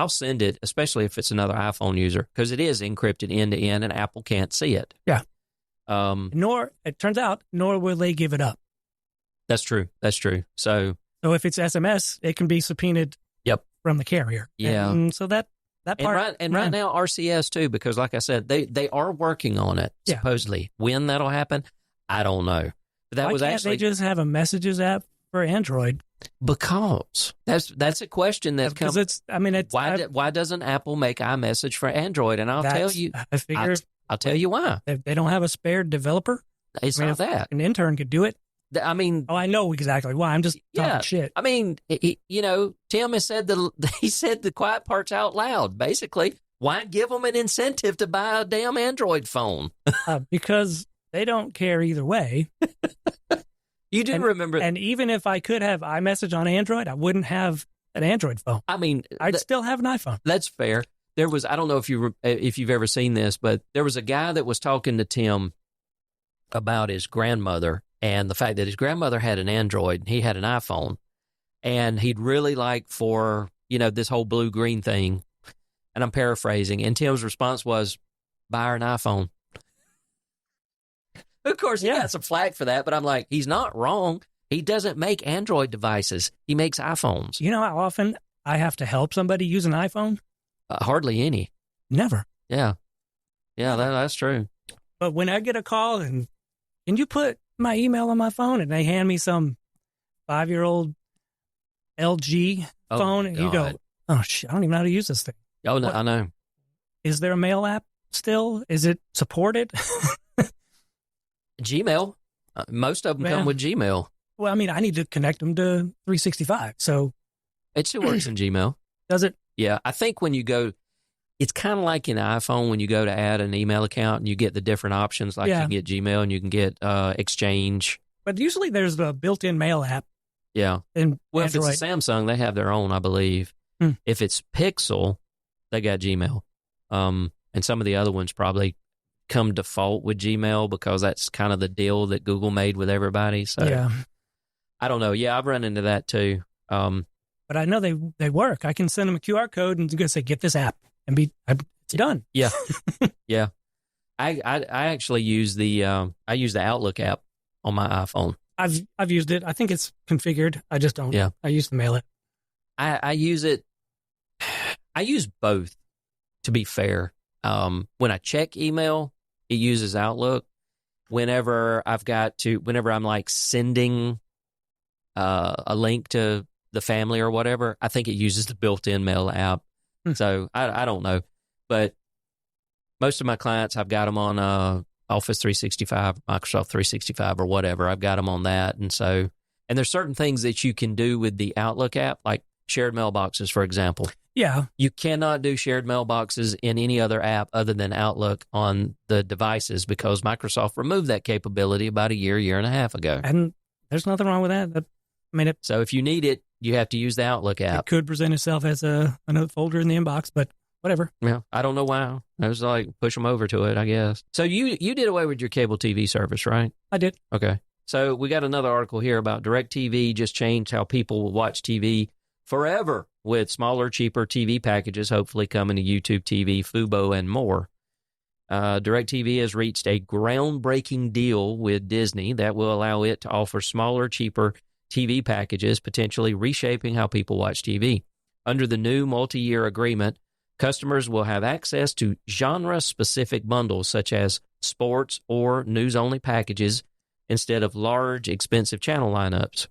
send it, especially if it's another iPhone user, because it is encrypted end to end and Apple can't see it. Yeah. It turns out, nor will they give it up. That's true. So if it's SMS, it can be subpoenaed from the carrier. Yeah. And so that part. Right now, RCS too, because like I said, they are working on it, supposedly. When that'll happen, I don't know. But that Why was can't actually... they just have a messages app for Android? Because that's a question that comes. Why doesn't Apple make iMessage for Android? And I'll tell you. I figure I'll tell you why. They don't have a spare developer. It's not that an intern could do it. I mean, I know exactly why. I'm just talking shit. I mean, Tim has said he said the quiet parts out loud. Basically, why give them an incentive to buy a damn Android phone? Because they don't care either way. You do remember. And even if I could have iMessage on Android, I wouldn't have an Android phone. I mean, I'd still have an iPhone. That's fair. There was, I don't know if you've ever seen this, but there was a guy that was talking to Tim about his grandmother and the fact that his grandmother had an Android and he had an iPhone, and he'd really like for, this whole blue-green thing. And I'm paraphrasing. And Tim's response was, buy her an iPhone. Of course, he got some flack for that, but I'm like, he's not wrong. He doesn't make Android devices. He makes iPhones. You know how often I have to help somebody use an iPhone? Hardly any. Never. Yeah. Yeah, that's true. But when I get a call and, can you put my email on my phone? And they hand me some 5-year-old LG phone, and you go, oh, shit, I don't even know how to use this thing. Oh, no, I know. Is there a mail app still? Is it supported? Gmail. Most of them come with Gmail. Well, I mean, I need to connect them to 365, so... It still works in Gmail. Does it? Yeah. I think when you go... It's kind of like in iPhone when you go to add an email account and you get the different options, like you can get Gmail and you can get Exchange. But usually there's a built-in mail app. Yeah. In Well, Android. if it's a Samsung, they have their own, I believe. If it's Pixel, they got Gmail. And some of the other ones probably come default with Gmail because that's kind of the deal that Google made with everybody. So Yeah. I don't know. Yeah, I've run into that too. But I know they work. I can send them a QR code and go say, get this app, and it's done. Yeah. Yeah. I actually use the Outlook app on my iPhone. I've used it. I think it's configured. I just don't. Yeah. I use the mail it. I use it. I use both, to be fair. When I check email, it uses Outlook. Whenever I'm like sending a link to the family or whatever, I think it uses the built-in mail app. So I don't know. But most of my clients, I've got them on Office 365, Microsoft 365 or whatever. I've got them on that. And there's certain things that you can do with the Outlook app, like shared mailboxes, for example. Yeah. You cannot do shared mailboxes in any other app other than Outlook on the devices because Microsoft removed that capability about a year and a half ago. And there's nothing wrong with that. So if you need it, you have to use the Outlook app. It could present itself as another folder in the inbox, but whatever. Yeah, I don't know why. I was like, push them over to it, I guess. So you did away with your cable TV service, right? I did. Okay. So we got another article here about DirecTV just changed how people will watch TV forever with smaller, cheaper TV packages, hopefully coming to YouTube TV, Fubo, and more. DirecTV has reached a groundbreaking deal with Disney that will allow it to offer smaller, cheaper TV packages, potentially reshaping how people watch TV. Under the new multi-year agreement, customers will have access to genre-specific bundles such as sports or news-only packages instead of large, expensive channel lineups.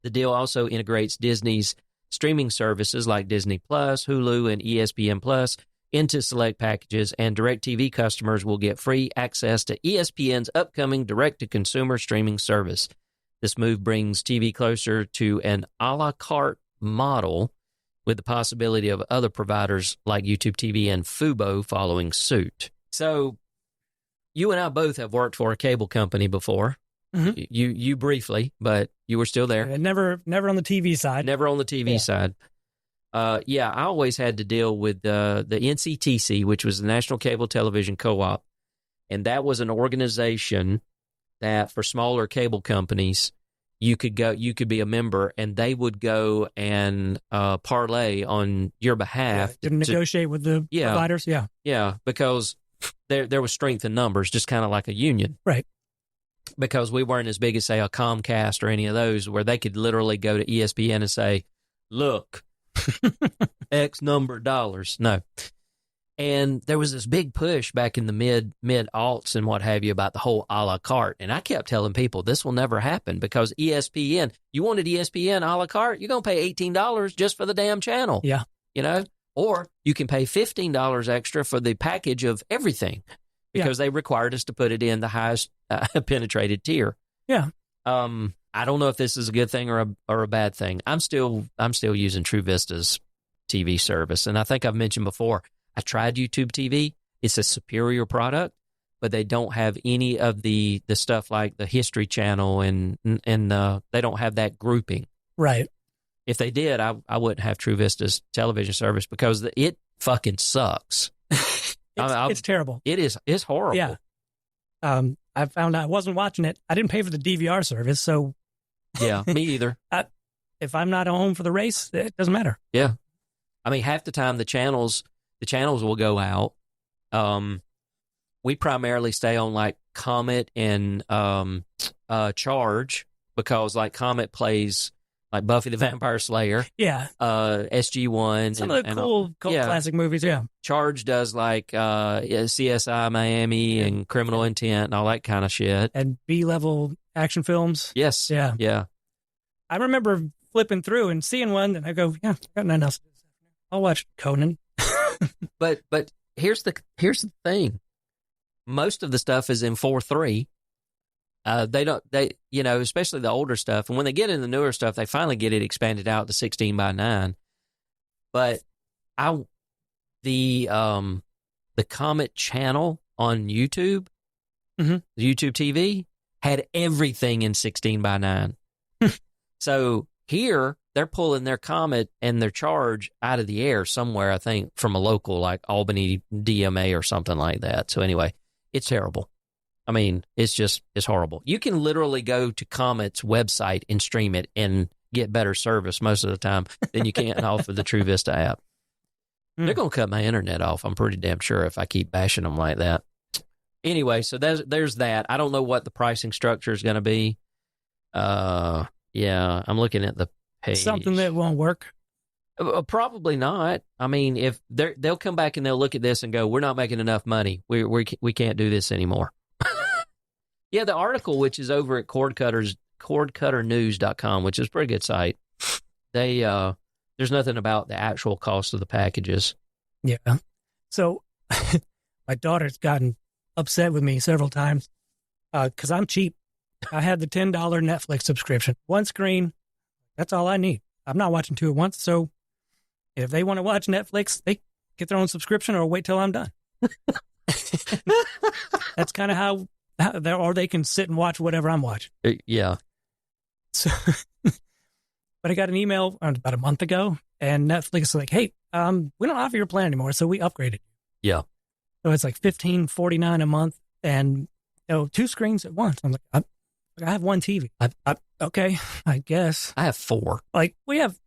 The deal also integrates Disney's streaming services like Disney Plus, Hulu, and ESPN Plus into select packages, and DirecTV customers will get free access to ESPN's upcoming direct-to-consumer streaming service. This move brings TV closer to an a la carte model, with the possibility of other providers like YouTube TV and Fubo following suit. So, you and I both have worked for a cable company before. Mm-hmm. You briefly, but you were still there. Never on the TV side. Never on the TV side. I always had to deal with the NCTC, which was the National Cable Television Co-op, and that was an organization that for smaller cable companies, you could be a member, and they would go and parlay on your behalf to negotiate with the providers. Yeah, because there was strength in numbers, just kind of like a union, right? Because we weren't as big as, say, a Comcast or any of those, where they could literally go to ESPN and say, "Look, X number of dollars." No. And there was this big push back in the mid-aughts and what have you about the whole a la carte. And I kept telling people this will never happen because ESPN, you wanted ESPN a la carte, you're going to pay $18 just for the damn channel. Yeah. You know? Or you can pay $15 extra for the package of everything because they required us to put it in the highest penetrated tier. Yeah. I don't know if this is a good thing or a bad thing. I'm still using True Vista's TV service. And I think I've mentioned before, I tried YouTube TV. It's a superior product, but they don't have any of the stuff like the History Channel and they don't have that grouping. Right. If they did, I wouldn't have True Vista's television service because it fucking sucks. It's terrible. It's horrible. Yeah. I found I wasn't watching it. I didn't pay for the DVR service, so yeah, me either. If I'm not home for the race, it doesn't matter. Yeah. I mean, half the time the channels will go out. We primarily stay on like Comet and Charge because like Comet plays like Buffy the Vampire Slayer. Yeah. SG-1. Some of the cool classic movies, yeah. Charge does like CSI Miami and Criminal Intent and all that kind of shit. And B-level action films. Yes. Yeah. Yeah. I remember flipping through and seeing one, and I go, yeah, I got nothing else. I'll watch Conan. But here's the thing. Most of the stuff is in 4:3. Especially the older stuff. And when they get in the newer stuff, they finally get it expanded out to 16:9. But the Comet channel on YouTube, mm-hmm. YouTube TV, had everything in 16:9. So Here, they're pulling their comment and their charge out of the air somewhere, I think, from a local like Albany DMA or something like that. So anyway, it's terrible. I mean, it's horrible. You can literally go to Comet's website and stream it and get better service most of the time than you can off of the True Vista app. They're going to cut my internet off, I'm pretty damn sure, if I keep bashing them like that. Anyway, so there's that. I don't know what the pricing structure is going to be. Yeah, I'm looking at the page. Something that won't work? Probably not. I mean, if they'll come back and they'll look at this and go, we're not making enough money. We can't do this anymore. Yeah, the article, which is over at cordcutternews.com, which is a pretty good site, there's nothing about the actual cost of the packages. Yeah. So my daughter's gotten upset with me several times because I'm cheap. I had the $10 Netflix subscription. One screen, that's all I need. I'm not watching two at once. So if they want to watch Netflix, they get their own subscription or wait till I'm done. That's kind of how or they can sit and watch whatever I'm watching. Yeah. So, but I got an email about a month ago, and Netflix is like, "Hey, we don't offer your plan anymore, so we upgraded." Yeah. So it's like $15.49 a month, and two screens at once. I'm like, I have one TV. Okay, I guess I have four. Like we have,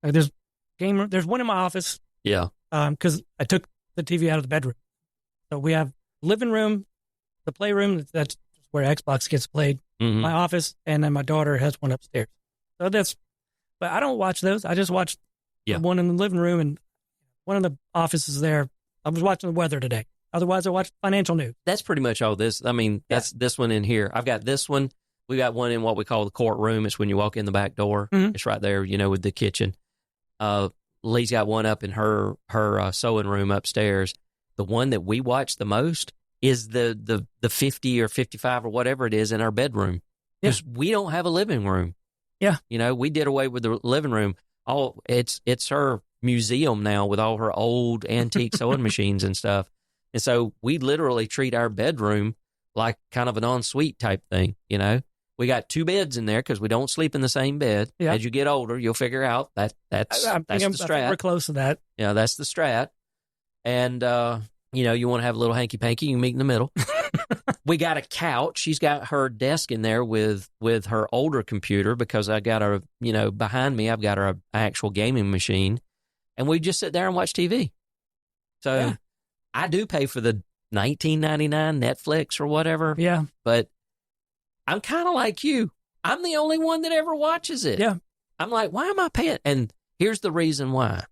there's game room. There's one in my office. Yeah. Because I took the TV out of the bedroom, so we have living room, the playroom. That's where Xbox gets played. Mm-hmm. My office, and then my daughter has one upstairs. So but I don't watch those. I just watch the one in the living room and one in the office is there. I was watching the weather today. Otherwise, I watch financial news. That's pretty much all this. I mean, that's this one in here. I've got this one. We got one in what we call the courtroom. It's when you walk in the back door. Mm-hmm. It's right there, with the kitchen. Lee's got one up in her sewing room upstairs. The one that we watch the most is the 50 or 55 or whatever it is in our bedroom, because we don't have a living room. Yeah. We did away with the living room. It's her museum now with all her old antique sewing machines and stuff. And so we literally treat our bedroom like kind of an ensuite type thing. We got two beds in there because we don't sleep in the same bed. Yeah. As you get older, you'll figure out that's the strat. We're close to that. Yeah, that's the strat. And, you want to have a little hanky-panky, you can meet in the middle. We got a couch. She's got her desk in there with her older computer because I got her, behind me, I've got her actual gaming machine. And we just sit there and watch TV. So I do pay for the $19.99 Netflix or whatever. Yeah. But I'm kind of like you. I'm the only one that ever watches it. Yeah. I'm like, why am I paying? And here's the reason why.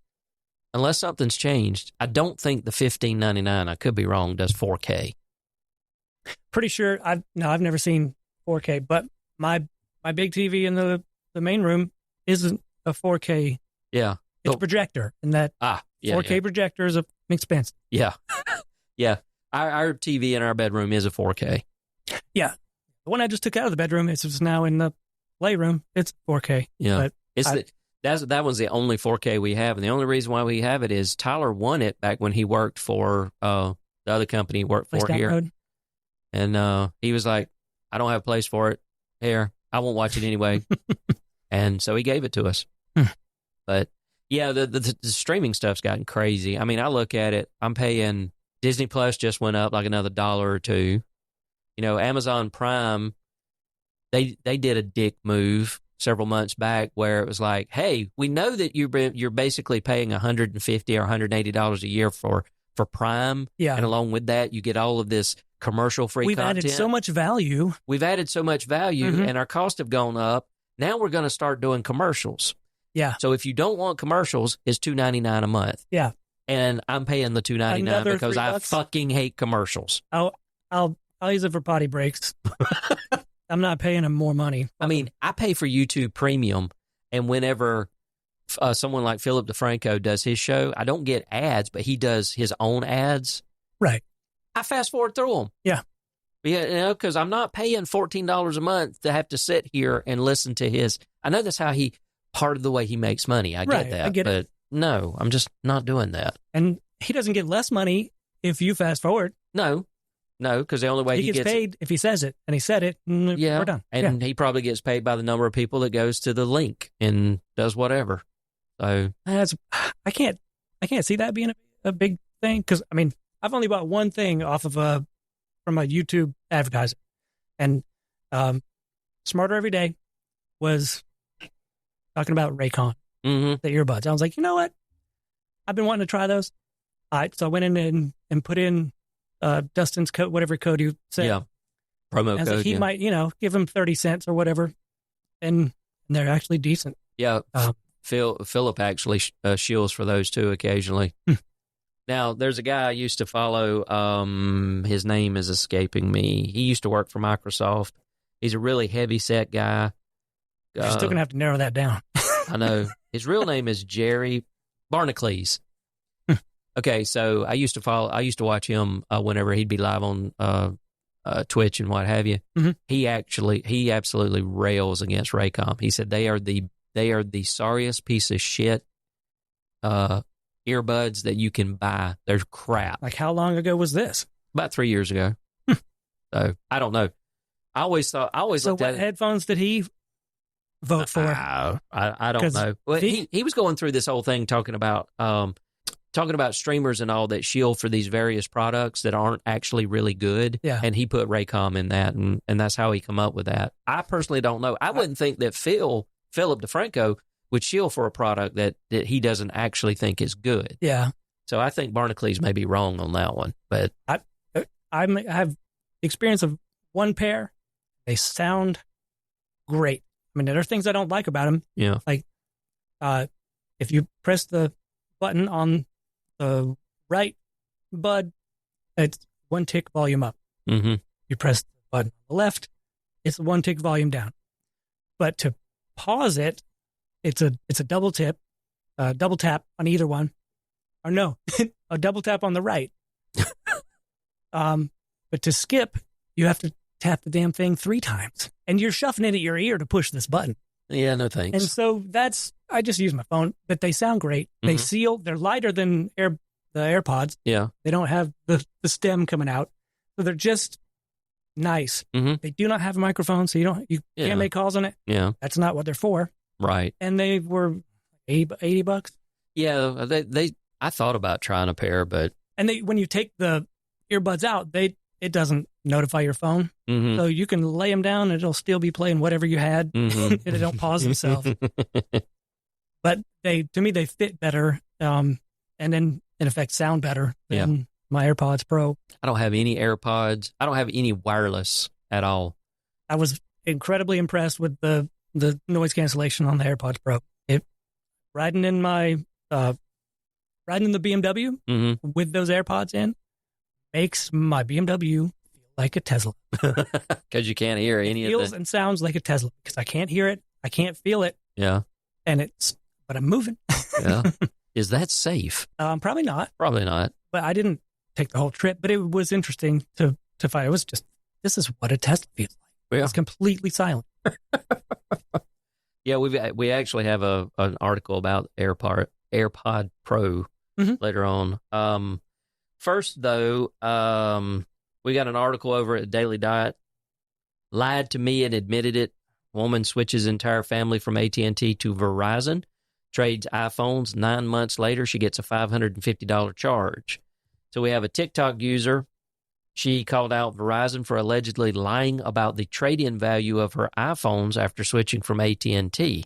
Unless something's changed, I don't think the $15.99, I could be wrong, does 4K. Pretty sure I've never seen 4K, but my big TV in the main room isn't a 4K. Yeah. It's a projector, and that 4K projector is expensive. Yeah. Yeah. Our TV in our bedroom is a 4K. Yeah. The one I just took out of the bedroom is now in the playroom. It's 4K. Yeah. That was the only 4K we have. And the only reason why we have it is Tyler won it back when he worked for the other company he worked for here. Road. And he was like, I don't have a place for it. Here, I won't watch it anyway. And so he gave it to us. But yeah, the streaming stuff's gotten crazy. I mean, I look at it, I'm paying, Disney Plus just went up like another $1 or $2. Amazon Prime, they did a dick move several months back where it was like, hey, we know that you're basically paying $150 or $180 a year for Prime. Yeah. And along with that, you get all of this commercial-free content. We've added so much value. Mm-hmm. And our costs have gone up. Now we're going to start doing commercials. Yeah. So if you don't want commercials, it's $2.99 a month. Yeah. And I'm paying the $2.99 because I fucking hate commercials. I'll use it for potty breaks. I'm not paying them more money. I mean, I pay for YouTube Premium, and whenever someone like Philip DeFranco does his show, I don't get ads, but he does his own ads. Right. I fast forward through them. Yeah. Because I'm not paying $14 a month to have to sit here and listen to his. I know that's how part of the way he makes money. I get that. But no, I'm just not doing that. And he doesn't get less money if you fast forward. No. No, because the only way he gets paid if he says it, and he said it. Yeah, we're done. And he probably gets paid by the number of people that goes to the link and does whatever. So I can't see that being a big thing, because I mean, I've only bought one thing off of from a YouTube advertiser, and Smarter Every Day was talking about Raycon, the earbuds. I was like, you know what? I've been wanting to try those. All right, so I went in and put in Dustin's code, whatever code you said. Yeah, promo code. Like he might, give him 30 cents or whatever, and they're actually decent. Yeah, Philip actually shields for those too occasionally. Now, there's a guy I used to follow. His name is escaping me. He used to work for Microsoft. He's a really heavy-set guy. You're still going to have to narrow that down. I know. His real name is Jerry Barnacles. Okay, so I used to watch him whenever he'd be live on Twitch and what have you. Mm-hmm. He absolutely rails against Raycom. He said they are the sorriest piece of shit earbuds that you can buy. They're crap. Like, how long ago was this? About 3 years ago. So I don't know. I always looked at what headphones did he vote for? I don't know. Well, he was going through this whole thing talking about streamers and all that shield for these various products that aren't actually really good. Yeah. And he put Raycom in that, and that's how he come up with that. I personally don't know. I wouldn't think that Philip DeFranco would shield for a product that he doesn't actually think is good. Yeah. So I think Barnacles may be wrong on that one. But I have experience of one pair. They sound great. I mean, there are things I don't like about them. Yeah. Like if you press the button on the right bud, it's one tick volume up. Mm-hmm. You press the button on the left, it's one tick volume down. But to pause it, it's a double tap on either one. Or no, a double tap on the right. But to skip, you have to tap the damn thing 3 times. And you're shuffling it at your ear to push this button. Yeah, no thanks. And so I just use my phone, but they sound great. Mm-hmm. They seal, they're lighter than the AirPods. Yeah. They don't have the stem coming out. So they're just nice. Mm-hmm. They do not have a microphone, so you can't make calls on it. Yeah. That's not what they're for. Right. And they were $80. Yeah, I thought about trying a pair, but when you take the earbuds out, it doesn't notify your phone. Mm-hmm. So you can lay them down and it'll still be playing whatever you had. Mm-hmm. And it don't pause themselves. But to me, they fit better. And then in effect sound better than my AirPods Pro. I don't have any AirPods. I don't have any wireless at all. I was incredibly impressed with the noise cancellation on the AirPods Pro. Riding in the BMW with those AirPods in makes my BMW feel like a Tesla. Because you can't hear any of it. Feels and sounds like a Tesla because I can't hear it. I can't feel it. Yeah. But I'm moving. Yeah. Is that safe? Probably not. Probably not. But I didn't take the whole trip, but it was interesting to find. It was just, this is what a Tesla feels like. Yeah. It's completely silent. Yeah, we actually have an article about AirPod Pro later on. First, though, we got an article over at Daily Diet. Lied to me and admitted it. Woman switches entire family from AT&T to Verizon. Trades iPhones. 9 months later, she gets a $550 charge. So we have a TikTok user. She called out Verizon for allegedly lying about the trade-in value of her iPhones after switching from AT&T.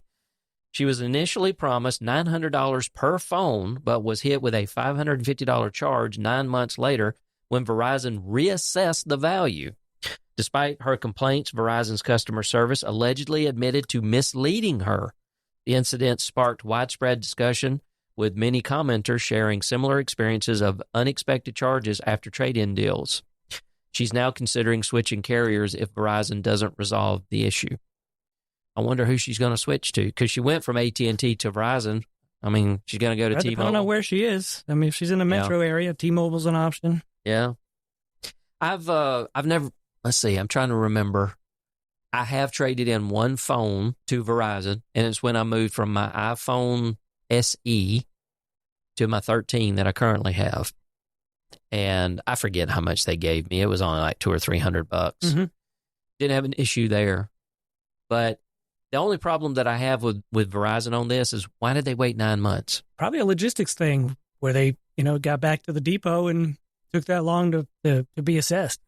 She was initially promised $900 per phone, but was hit with a $550 charge 9 months later when Verizon reassessed the value. Despite her complaints, Verizon's customer service allegedly admitted to misleading her. The incident sparked widespread discussion, with many commenters sharing similar experiences of unexpected charges after trade-in deals. She's now considering switching carriers if Verizon doesn't resolve the issue. I wonder who she's going to switch to, because she went from AT&T to Verizon. I mean, she's going to go to T-Mobile. I don't know where she is. I mean, if she's in the metro area, T-Mobile's an option. Yeah. I've never, let's see, I'm trying to remember. I have traded in one phone to Verizon, and it's when I moved from my iPhone SE to my 13 that I currently have. and I forget how much they gave me. It was only like $200 or $300. Mm-hmm. Didn't have an issue there. But the only problem that I have with Verizon on this is why did they wait 9 months? Probably a logistics thing where they, got back to the depot and took that long to be assessed.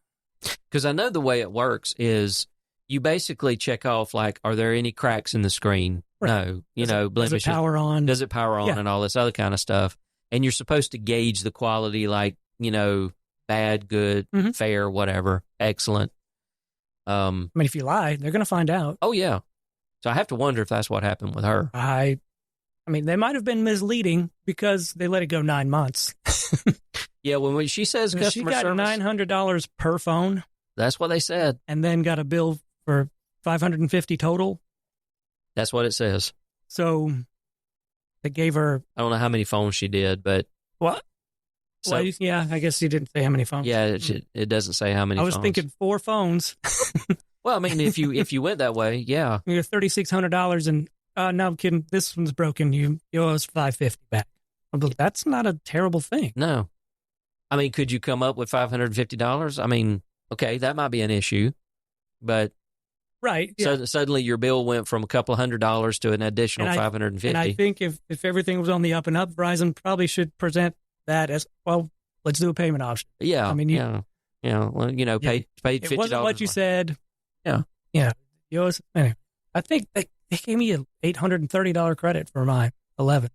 Because I know the way it works is you basically check off, like, are there any cracks in the screen? Right. No, blemishes. Does it power on? Does it power on, Yeah. and all this other kind of stuff. And you're supposed to gauge the quality, like, bad, good, Mhm. fair, whatever, excellent. I mean, if you lie, they're going to find out. Oh, yeah. So I have to wonder if that's what happened with her. I mean, they might have been misleading because they let it go 9 months. Yeah, when she says She customer got service, $900 per phone that's what they said. and then got a bill for $550 total. That's what it says. So they gave her I don't know how many phones she did, but what? so, Well, yeah, I guess you didn't say how many phones. yeah, it doesn't say how many I was phones. thinking 4 phones. Well, I mean, if you went that way, yeah. You're $3,600 and no, I'm kidding. This one's broken. You owe us $550 back. But that's not a terrible thing. No. I mean, could you come up with $550? I mean, okay, that might be an issue, but Right. Yeah. suddenly your bill went from a couple $100 to an additional $550. And I think if everything was on the up and up, Verizon probably should present that as, well, let's do a payment option. Yeah. I mean, pay $50. It wasn't what you said. Yeah. Yeah. Anyway, I think they gave me an $830 credit for my 11.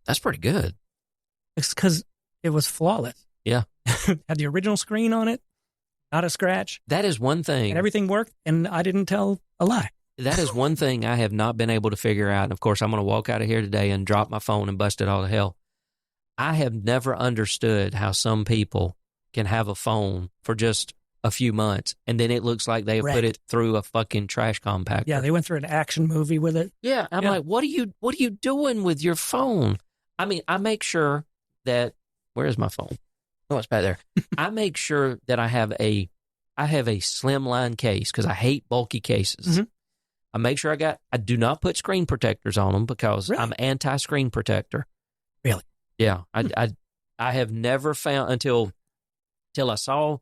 That's pretty good. It's because it was flawless. Yeah. Had the original screen on it, not a scratch, That is one thing. and everything worked, and I didn't tell a lie. That is one thing I have not been able to figure out. And of course, I'm going to walk out of here today and drop my phone and bust it all to hell. I have never understood how some people can have a phone for just a few months, and then it looks like they have put it through a fucking trash compactor. Yeah, they went through an action movie with it. Yeah, I'm like, what are you doing with your phone? I mean, I make sure that where is my phone? Oh, it's back there. I make sure that I have a slimline case because I hate bulky cases. Mhm. I make sure I do not put screen protectors on them because Really? I'm anti-screen protector. Really? Yeah, I have never found until I saw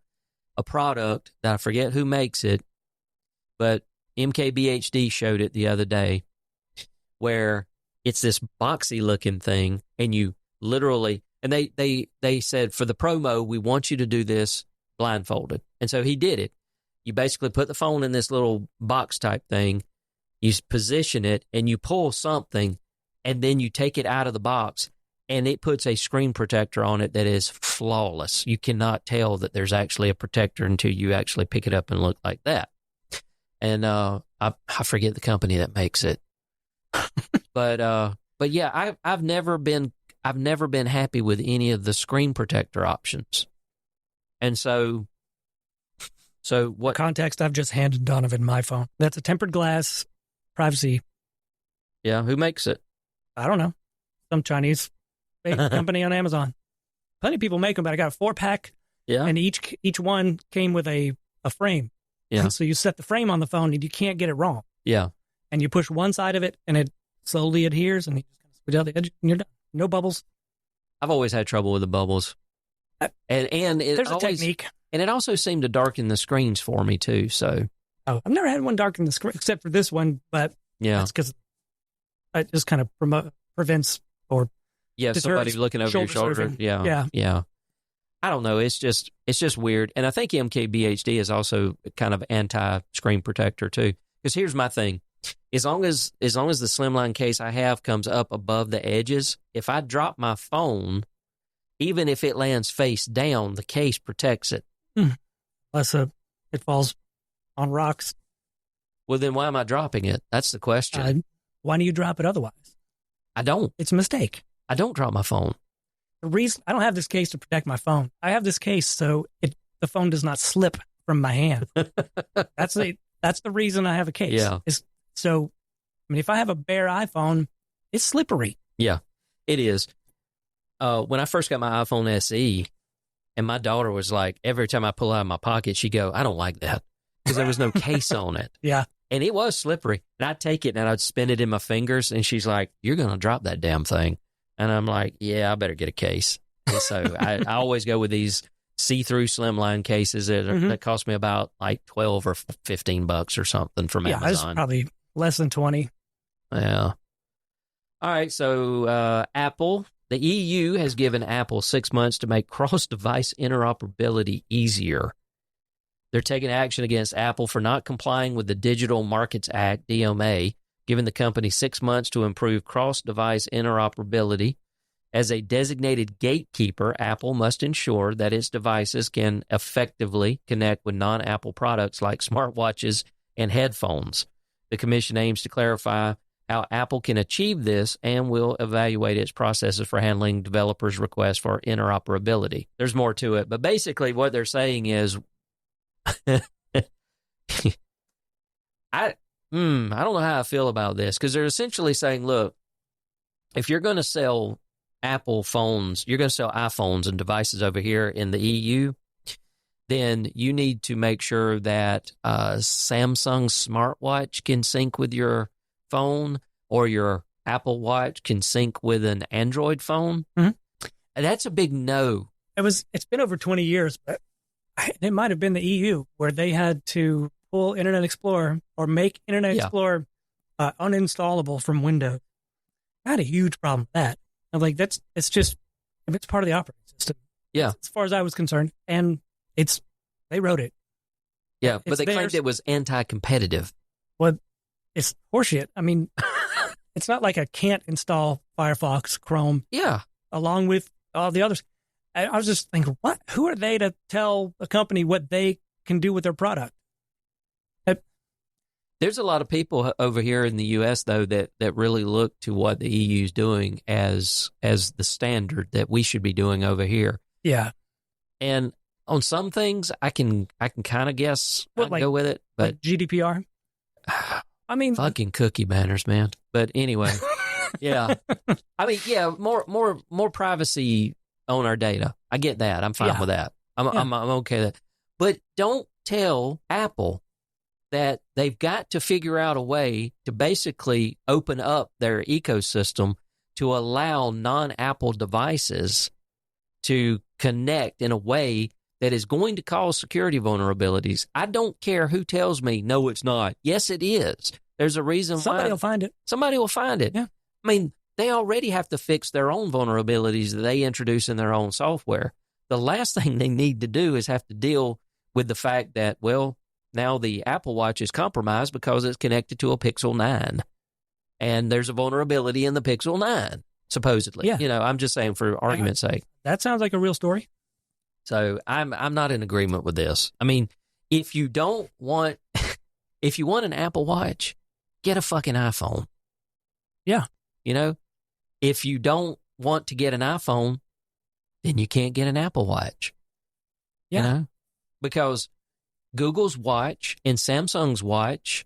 a product that I forget who makes it, but MKBHD showed it the other day, where it's this boxy looking thing, and you literally, and they said for the promo, we want you to do this blindfolded, and so he did it. You basically put the phone in this little box type thing, you position it, and you pull something, and then you take it out of the box, and it puts a screen protector on it that is flawless. You cannot tell that there's actually a protector until you actually pick it up and look like that. And I forget the company that makes it, but yeah, I've never been happy with any of the screen protector options. And so what Context, I've just handed Donovan my phone. That's a tempered glass privacy. Yeah, who makes it? I don't know. Some Chinese fake company on Amazon. Plenty of people make them, but I got a 4-pack, Yeah. and each one came with a frame. Yeah. So you set the frame on the phone, and you can't get it wrong. Yeah. And you push one side of it, and it slowly adheres, and you just kind of squeeze out the edge, and you're done. No bubbles. I've always had trouble with the bubbles. And it There's always, a technique. And it also seemed to darken the screens for me too. So Oh, I've never had one darken the screen except for this one, but yeah. that's because it just kind of prevents or Yeah, deters somebody looking over your shoulder. surfing. Yeah. Yeah. I don't know. It's just weird. And I think MKBHD is also kind of anti-screen protector too. Because here's my thing. As long as the slimline case I have comes up above the edges, if I drop my phone, even if it lands face down, the case protects it. Unless it falls on rocks. Well, then why am I dropping it? That's the question. Why do you drop it otherwise? I don't. It's a mistake. I don't drop my phone. The reason I don't have this case to protect my phone. I have this case so the phone does not slip from my hand. That's the reason I have a case. Yeah. So, I mean, if I have a bare iPhone, it's slippery. Yeah, it is. When I first got my iPhone SE, and my daughter was like, every time I pull out of my pocket, she'd go, I don't like that, because there was no case on it. Yeah. And it was slippery. And I'd take it and I'd spin it in my fingers, and she's like, you're going to drop that damn thing. And I'm like, yeah, I better get a case. And so I always go with these see-through slimline cases that cost me about like $12 or $15 or something from Amazon. It's probably less than 20. Yeah. All right. So Apple, the EU has given Apple 6 months to make cross-device interoperability easier. They're taking action against Apple for not complying with the Digital Markets Act, DMA, giving the company 6 months to improve cross-device interoperability. As a designated gatekeeper, Apple must ensure that its devices can effectively connect with non-Apple products like smartwatches and headphones. The commission aims to clarify how Apple can achieve this and will evaluate its processes for handling developers' requests for interoperability. There's more to it, but basically what they're saying is, I don't know how I feel about this, because they're essentially saying, look, if you're going to sell Apple phones, you're going to sell iPhones and devices over here in the EU, then you need to make sure that Samsung smartwatch can sync with your phone, or your Apple Watch can sync with an Android phone. Mm-hmm. That's a big no. It's been over 20 years, but it might have been the EU where they had to pull Internet Explorer or make Internet Explorer uninstallable from Windows. I had a huge problem with that. I'm like, it's part of the operating system. Yeah. As far as I was concerned. And they wrote it. Yeah, but they claimed it was anti-competitive. Well, it's horseshit. I mean, it's not like I can't install Firefox, Chrome. Yeah. Along with all the others. I was just thinking, what? Who are they to tell a company what they can do with their product? There's a lot of people over here in the U.S., though, that really look to what the EU is doing as the standard that we should be doing over here. Yeah. And on some things, I can kind of guess, go with it. But like GDPR? I mean, fucking cookie banners, man. But anyway, yeah. I mean, yeah, more privacy on our data. I get that. I'm fine with that. I'm okay with that. But don't tell Apple that they've got to figure out a way to basically open up their ecosystem to allow non-Apple devices to connect in a way that is going to cause security vulnerabilities. I don't care who tells me, no, it's not. Yes, it is. There's a reason Somebody will find it. Somebody will find it. Yeah. I mean, they already have to fix their own vulnerabilities that they introduce in their own software. The last thing they need to do is have to deal with the fact that, well, now the Apple Watch is compromised because it's connected to a Pixel 9. And there's a vulnerability in the Pixel 9, supposedly. Yeah. You know, I'm just saying for argument's sake. That sounds like a real story. So I'm not in agreement with this. I mean, if you want an Apple Watch, get a fucking iPhone. Yeah. You know, if you don't want to get an iPhone, then you can't get an Apple Watch. Yeah. You know? Because Google's watch and Samsung's watch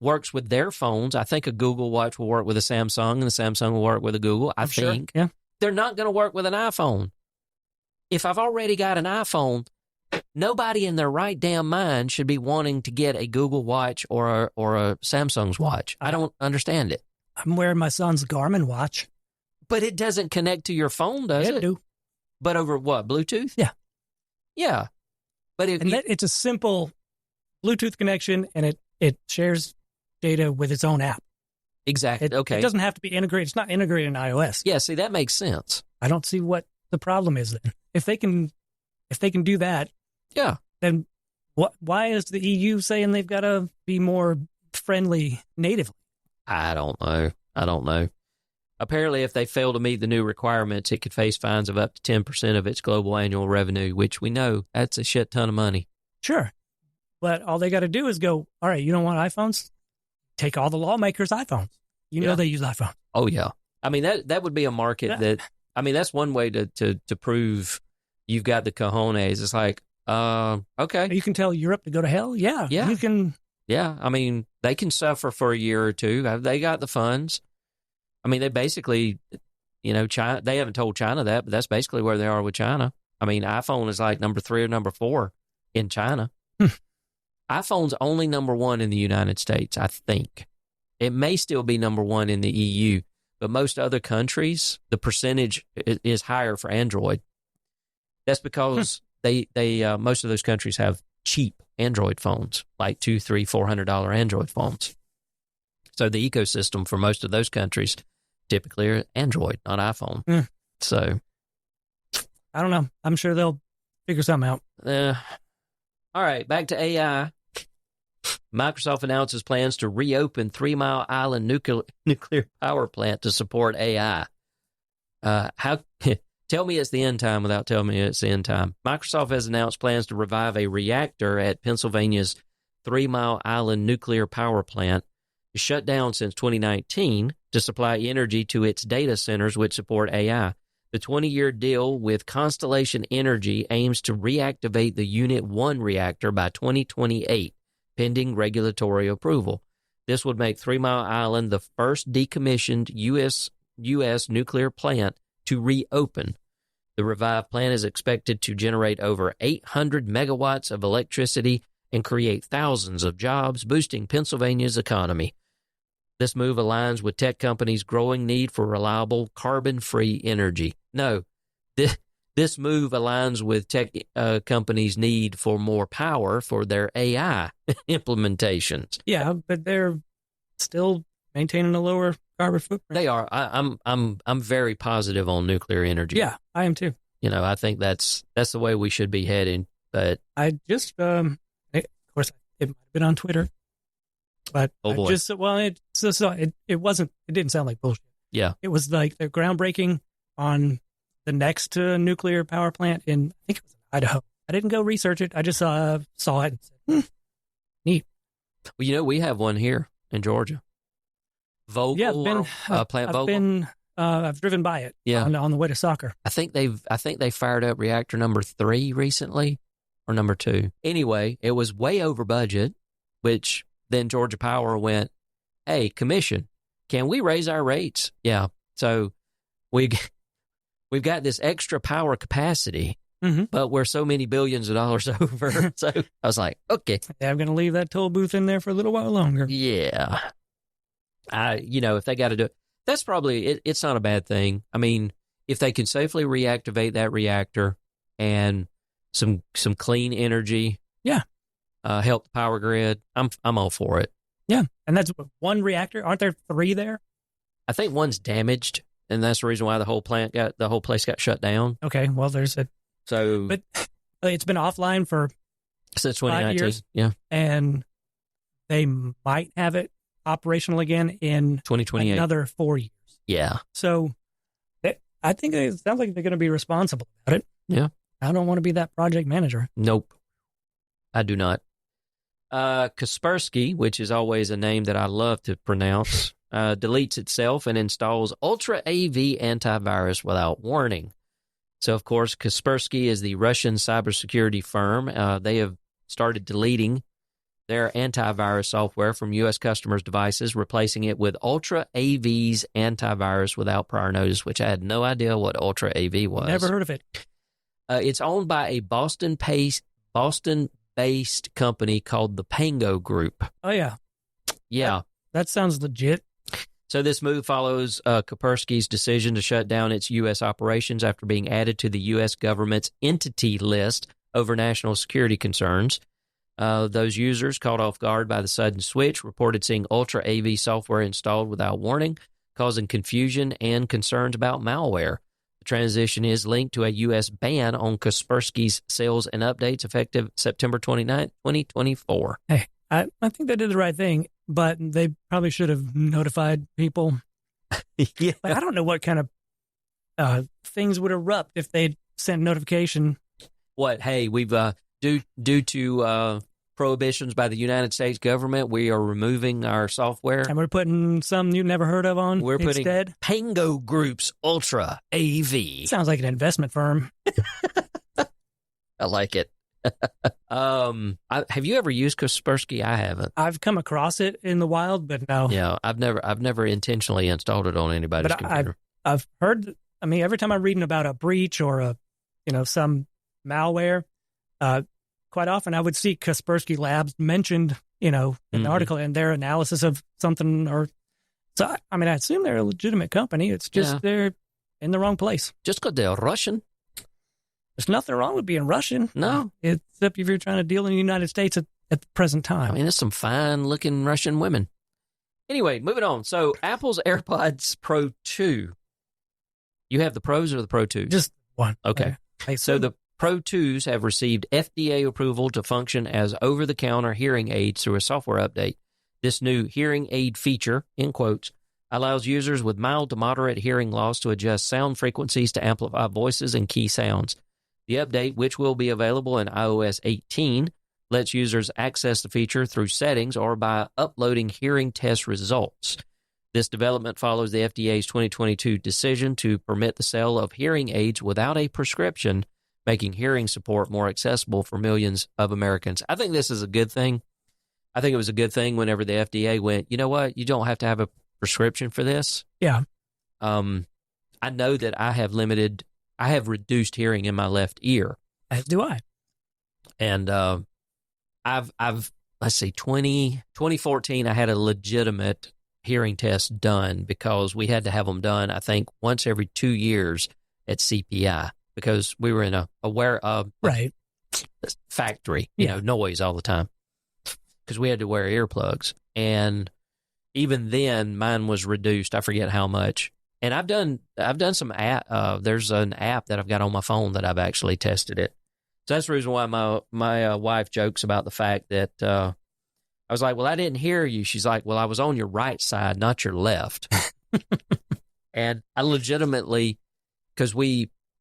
works with their phones. I think a Google watch will work with a Samsung, and the Samsung will work with a Google. I think. Sure. Yeah. They're not going to work with an iPhone. If I've already got an iPhone, nobody in their right damn mind should be wanting to get a Google watch or a Samsung's watch. I don't understand it. I'm wearing my son's Garmin watch. But it doesn't connect to your phone, does it? It do. But over what, Bluetooth? Yeah. Yeah. But it's a simple Bluetooth connection, and it shares data with its own app. Exactly. Okay. It doesn't have to be integrated. It's not integrated in iOS. Yeah, see, that makes sense. I don't see what the problem is then. If they can do that, yeah, then why is the EU saying they've got to be more friendly natively? I don't know. Apparently, if they fail to meet the new requirements, it could face fines of up to 10% of its global annual revenue, which we know that's a shit ton of money. Sure. But all they got to do is go, all right, you don't want iPhones? Take all the lawmakers' iPhones. You know they use iPhones. Oh, yeah. I mean, that would be a market that, I mean, that's one way to prove you've got the cojones. It's like, okay. You can tell Europe to go to hell? Yeah. Yeah. You can. Yeah. I mean, they can suffer for a year or two. They got the funds. I mean, they basically, China, they haven't told China that, but that's basically where they are with China. I mean, iPhone is like number 3 or number 4 in China. iPhone's only number 1 in the United States, I think. It may still be number 1 in the EU, but most other countries, the percentage is higher for Android. That's because they most of those countries have cheap Android phones, like $200, $300, $400 Android phones. So the ecosystem for most of those countries typically are Android, not iPhone. So I don't know. I'm sure they'll figure something out. All right, back to AI. Microsoft announces plans to reopen 3 Mile Island nuclear power plant to support AI. How? Tell me it's the end time without telling me it's the end time. Microsoft has announced plans to revive a reactor at Pennsylvania's 3 Mile Island nuclear power plant, shut down since 2019 to supply energy to its data centers which support AI. The 20-year deal with Constellation Energy aims to reactivate the Unit 1 reactor by 2028, pending regulatory approval. This would make 3 Mile Island the first decommissioned U.S. nuclear plant to reopen. The revived plant is expected to generate over 800 megawatts of electricity and create thousands of jobs, boosting Pennsylvania's economy. This move aligns with tech companies' growing need for reliable, carbon-free energy. No, this move aligns with tech companies' need for more power for their AI implementations. Yeah, but they're still maintaining a lower carbon footprint. They are. I'm very positive on nuclear energy. Yeah, I am too. You know, I think that's the way we should be heading. But I just, of course, it might have been on Twitter. But oh boy. It wasn't, it didn't sound like bullshit. Yeah. It was like the groundbreaking on the next nuclear power plant in, I think it was in Idaho. I didn't go research it. I just saw it and said, neat. Well, you know, we have one here in Georgia. Vogel, yeah, Plant Vogel. I've driven by it on the way to soccer. I think they fired up reactor number 3 recently, or number 2. Anyway, it was way over budget, which then Georgia Power went, hey, commission, can we raise our rates? Yeah. So we've got this extra power capacity, but we're so many billions of dollars over. So I was like, okay. Yeah, I'm going to leave that toll booth in there for a little while longer. Yeah. If they got to do it, that's probably, it's not a bad thing. I mean, if they can safely reactivate that reactor and some clean energy. Yeah. Help the power grid. I'm all for it. Yeah, and that's one reactor. Aren't there 3 there? I think one's damaged, and that's the reason why the whole place got shut down. Okay, well, but it's been offline for since 2019. 5 years. Yeah, and they might have it operational again in 2028, another 4 years. Yeah. So I think it sounds like they're going to be responsible about it. Yeah. I don't want to be that project manager. Nope, I do not. Kaspersky, which is always a name that I love to pronounce, deletes itself and installs Ultra AV antivirus without warning. So, of course, Kaspersky is the Russian cybersecurity firm. They have started deleting their antivirus software from U.S. customers' devices, replacing it with Ultra AV's antivirus without prior notice, which I had no idea what Ultra AV was. Never heard of it. It's owned by a Boston-based company called the Pango Group. Oh, yeah. Yeah. That sounds legit. So this move follows Kaspersky's decision to shut down its U.S. operations after being added to the U.S. government's entity list over national security concerns. Those users, caught off guard by the sudden switch, reported seeing Ultra AV software installed without warning, causing confusion and concerns about malware. The transition is linked to a U.S. ban on Kaspersky's sales and updates effective September 29th, 2024. Hey, I think they did the right thing, but they probably should have notified people. Yeah. But I don't know what kind of things would erupt if they'd sent notification. What? Hey, we've due to prohibitions by the United States government, we are removing our software. And we're putting some you never heard of on We're putting instead. Pango Group's Ultra AV. Sounds like an investment firm. I like it. Have you ever used Kaspersky? I haven't. I've come across it in the wild, but no. Yeah, I've never intentionally installed it on anybody's computer. I've heard. I mean, every time I'm reading about a breach or some malware, quite often I would see Kaspersky Labs mentioned, in the article and their analysis of something. So I mean, I assume they're a legitimate company. It's just they're in the wrong place. Just because they're Russian There's nothing wrong with being Russian. No. Except if you're trying to deal in the United States at the present time. I mean, there's some fine-looking Russian women. Anyway, moving on. So Apple's AirPods Pro 2. You have the Pros or the Pro 2s? Just one. Okay. So the Pro 2s have received FDA approval to function as over-the-counter hearing aids through a software update. This new hearing aid feature, in quotes, allows users with mild to moderate hearing loss to adjust sound frequencies to amplify voices and key sounds. The update, which will be available in iOS 18, lets users access the feature through settings or by uploading hearing test results. This development follows the FDA's 2022 decision to permit the sale of hearing aids without a prescription, making hearing support more accessible for millions of Americans. I think this is a good thing. I think it was a good thing whenever the FDA went, you know what, you don't have to have a prescription for this. Yeah. I know that I have reduced hearing in my left ear. As do I. And let's see, 2014, I had a legitimate hearing test done because we had to have them done, I think, once every 2 years at CPI because we were in a right. factory, noise all the time because we had to wear earplugs. And even then, mine was reduced. I forget how much. And I've done some there's an app that I've got on my phone that I've actually tested it. So that's the reason why my wife jokes about the fact that I was like, well, I didn't hear you. She's like, well, I was on your right side, not your left. And I legitimately, because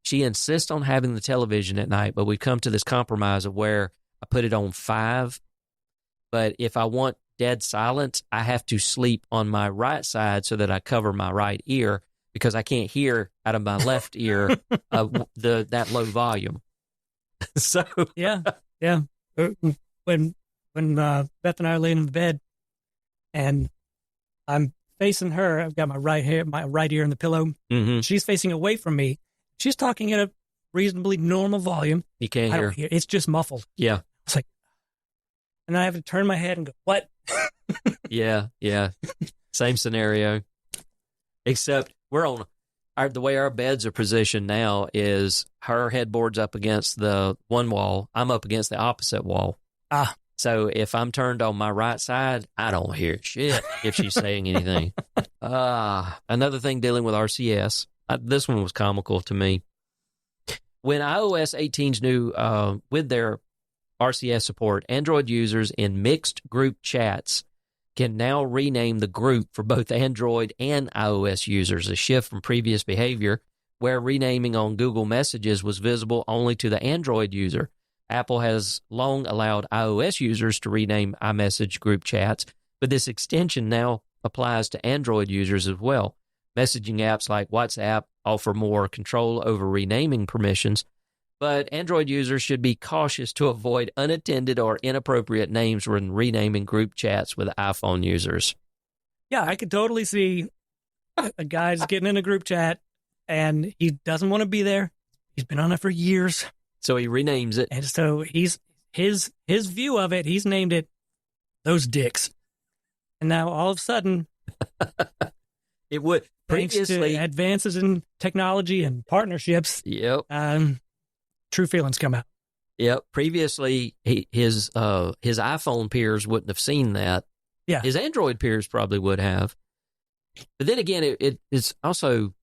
she insists on having the television at night, but we've come to this compromise of where I put it on 5. But if I want dead silence, I have to sleep on my right side so that I cover my right ear because I can't hear out of my left ear that low volume. So yeah. When Beth and I are laying in the bed, and I'm facing her, I've got my right ear in the pillow. Mm-hmm. She's facing away from me. She's talking at a reasonably normal volume. You can't hear. It's just muffled. Yeah. It's like, and I have to turn my head and go, what? Yeah. Same scenario. Except we're on the way our beds are positioned now is her headboard's up against the one wall. I'm up against the opposite wall. So if I'm turned on my right side, I don't hear shit if she's saying anything. Another thing dealing with RCS. This one was comical to me. When iOS 18's new, with their RCS support, Android users in mixed group chats can now rename the group for both Android and iOS users, a shift from previous behavior where renaming on Google Messages was visible only to the Android user. Apple has long allowed iOS users to rename iMessage group chats, but this extension now applies to Android users as well. Messaging apps like WhatsApp offer more control over renaming permissions, but Android users should be cautious to avoid unattended or inappropriate names when renaming group chats with iPhone users. Yeah, I could totally see a guy's getting in a group chat and he doesn't want to be there. He's been on it for years. So he renames it. And so his view of it, he's named it those dicks. And now all of a sudden it would thanks to advances in technology and partnerships. Yep. True feelings come out. Yep. Previously, his iPhone peers wouldn't have seen that. Yeah. His Android peers probably would have. But then again, it's also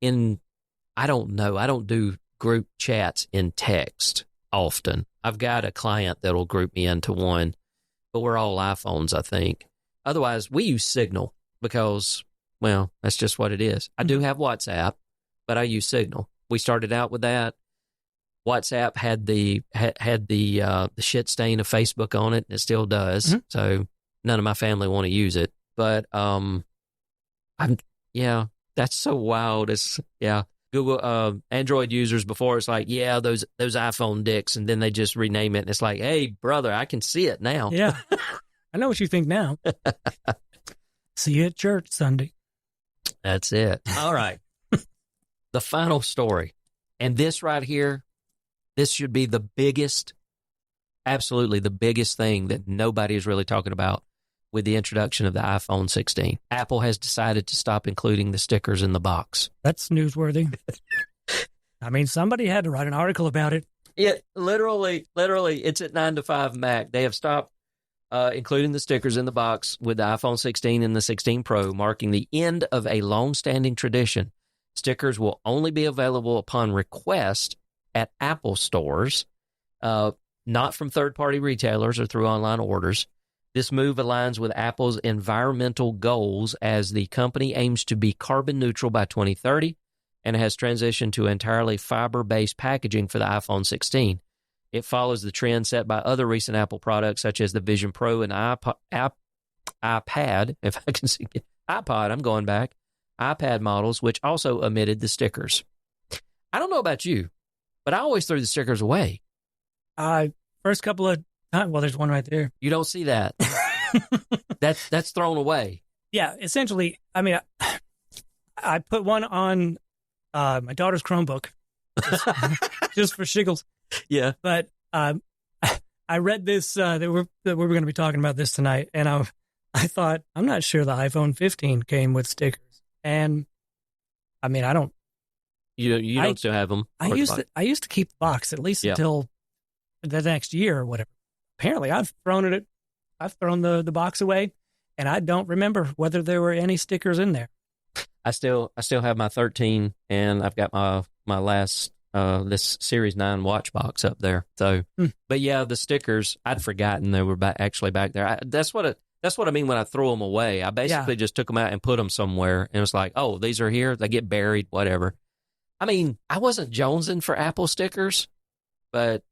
I don't know. I don't do group chats in text often. I've got a client that'll group me into one, but we're all iPhones, I think. Otherwise, we use Signal because, well, that's just what it is. I do have WhatsApp, but I use Signal. We started out with that. WhatsApp had the shit stain of Facebook on it, and it still does. Mm-hmm. So none of my family want to use it. But that's so wild. Google Android users before it's like, yeah, those iPhone dicks, and then they just rename it, and it's like, hey, brother, I can see it now. Yeah, I know what you think now. See you at church Sunday. That's it. All right. The final story, and this right here. This should be the biggest, absolutely the biggest thing that nobody is really talking about with the introduction of the iPhone 16. Apple has decided to stop including the stickers in the box. That's newsworthy. I mean, somebody had to write an article about it. It literally, it's at 9 to 5 Mac. They have stopped including the stickers in the box with the iPhone 16 and the 16 Pro, marking the end of a long-standing tradition. Stickers will only be available upon request at Apple stores, not from third-party retailers or through online orders. This move aligns with Apple's environmental goals as the company aims to be carbon neutral by 2030 and has transitioned to entirely fiber-based packaging for the iPhone 16. It follows the trend set by other recent Apple products such as the Vision Pro and iPad, if I can see it, iPod, I'm going back, iPad models, which also omitted the stickers. I don't know about you, but I always threw the stickers away. First couple of times, well, there's one right there. You don't see that. That's thrown away. Yeah, essentially, I mean, I put one on my daughter's Chromebook just for shiggles. Yeah. But I read this, that we were going to be talking about this tonight, and I thought, I'm not sure the iPhone 15 came with stickers. And, I mean, I don't. You don't still have them? I used to keep the box at least until the next year or whatever. Apparently, I've thrown the box away, and I don't remember whether there were any stickers in there. I still have my 13, and I've got my last this Series 9 watch box up there. So, but yeah, the stickers, I'd forgotten they were actually back there. That's what I mean when I throw them away. I basically just took them out and put them somewhere, and it was like, oh, these are here. They get buried, whatever. I mean, I wasn't jonesing for Apple stickers, but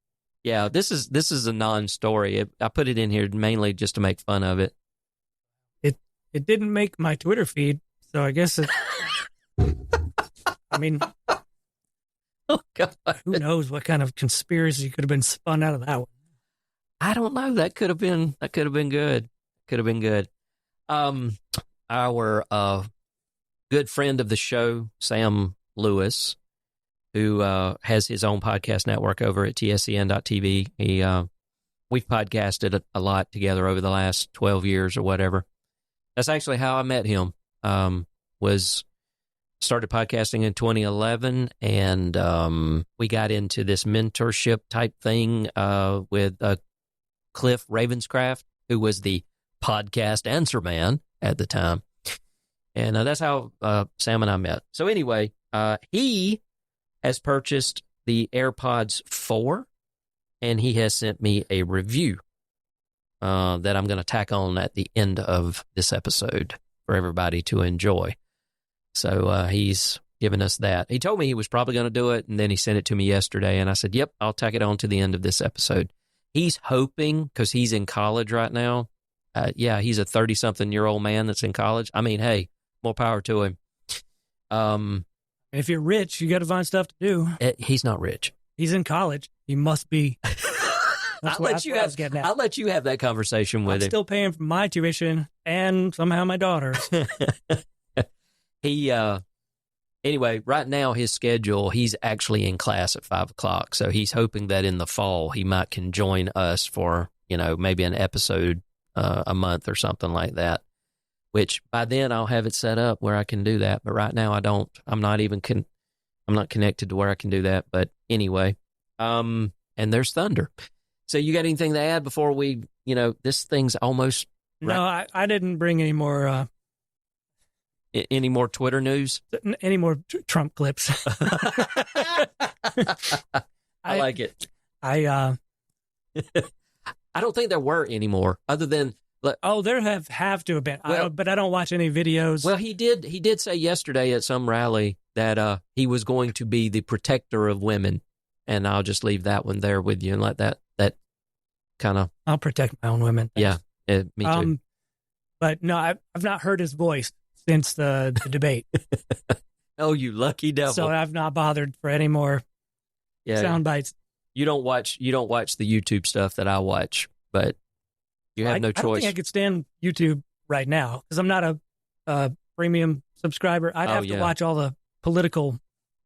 yeah, this is a non-story. I put it in here mainly just to make fun of it. It didn't make my Twitter feed, so I guess it. I mean, oh God, who knows what kind of conspiracy could have been spun out of that one? I don't know. That could have been good. Could have been good. Our good friend of the show, Sam Lewis, who has his own podcast network over at tscn.tv. We've podcasted a lot together over the last 12 years or whatever. That's actually how I met him. Started podcasting in 2011, and we got into this mentorship type thing with Cliff Ravenscraft, who was the podcast answer man at the time. And that's how Sam and I met. So anyway, he has purchased the AirPods 4, and he has sent me a review that I'm going to tack on at the end of this episode for everybody to enjoy. So he's given us that. He told me he was probably going to do it, and then he sent it to me yesterday, and I said, yep, I'll tack it on to the end of this episode. He's hoping, because he's in college right now. He's a 30-something-year-old man that's in college. I mean, hey, more power to him. If you're rich, you got to find stuff to do. He's not rich. He's in college. He must be. I'll let you have that conversation with him. Still paying for my tuition and somehow my daughter's. Anyway, right now his schedule, he's actually in class at 5:00. So he's hoping that in the fall he can join us for, maybe an episode a month or something like that. Which by then I'll have it set up where I can do that. But right now I don't. I'm not connected to where I can do that. But anyway, and there's Thunder. So you got anything to add before we, this thing's almost... No, I didn't bring any more... Any more Twitter news? Any more Trump clips? I like it. I don't think there were any more, other than... there have to have been, but I don't watch any videos. Well, he did say yesterday at some rally that he was going to be the protector of women, and I'll just leave that one there with you and let that kind of... I'll protect my own women. Thanks. Yeah, me too. But no, I've not heard his voice since the debate. Oh, you lucky devil! So I've not bothered for any more sound bites. You don't watch the YouTube stuff that I watch, but you have no choice. I don't think I could stand YouTube right now because I'm not a premium subscriber. I'd have to watch all the political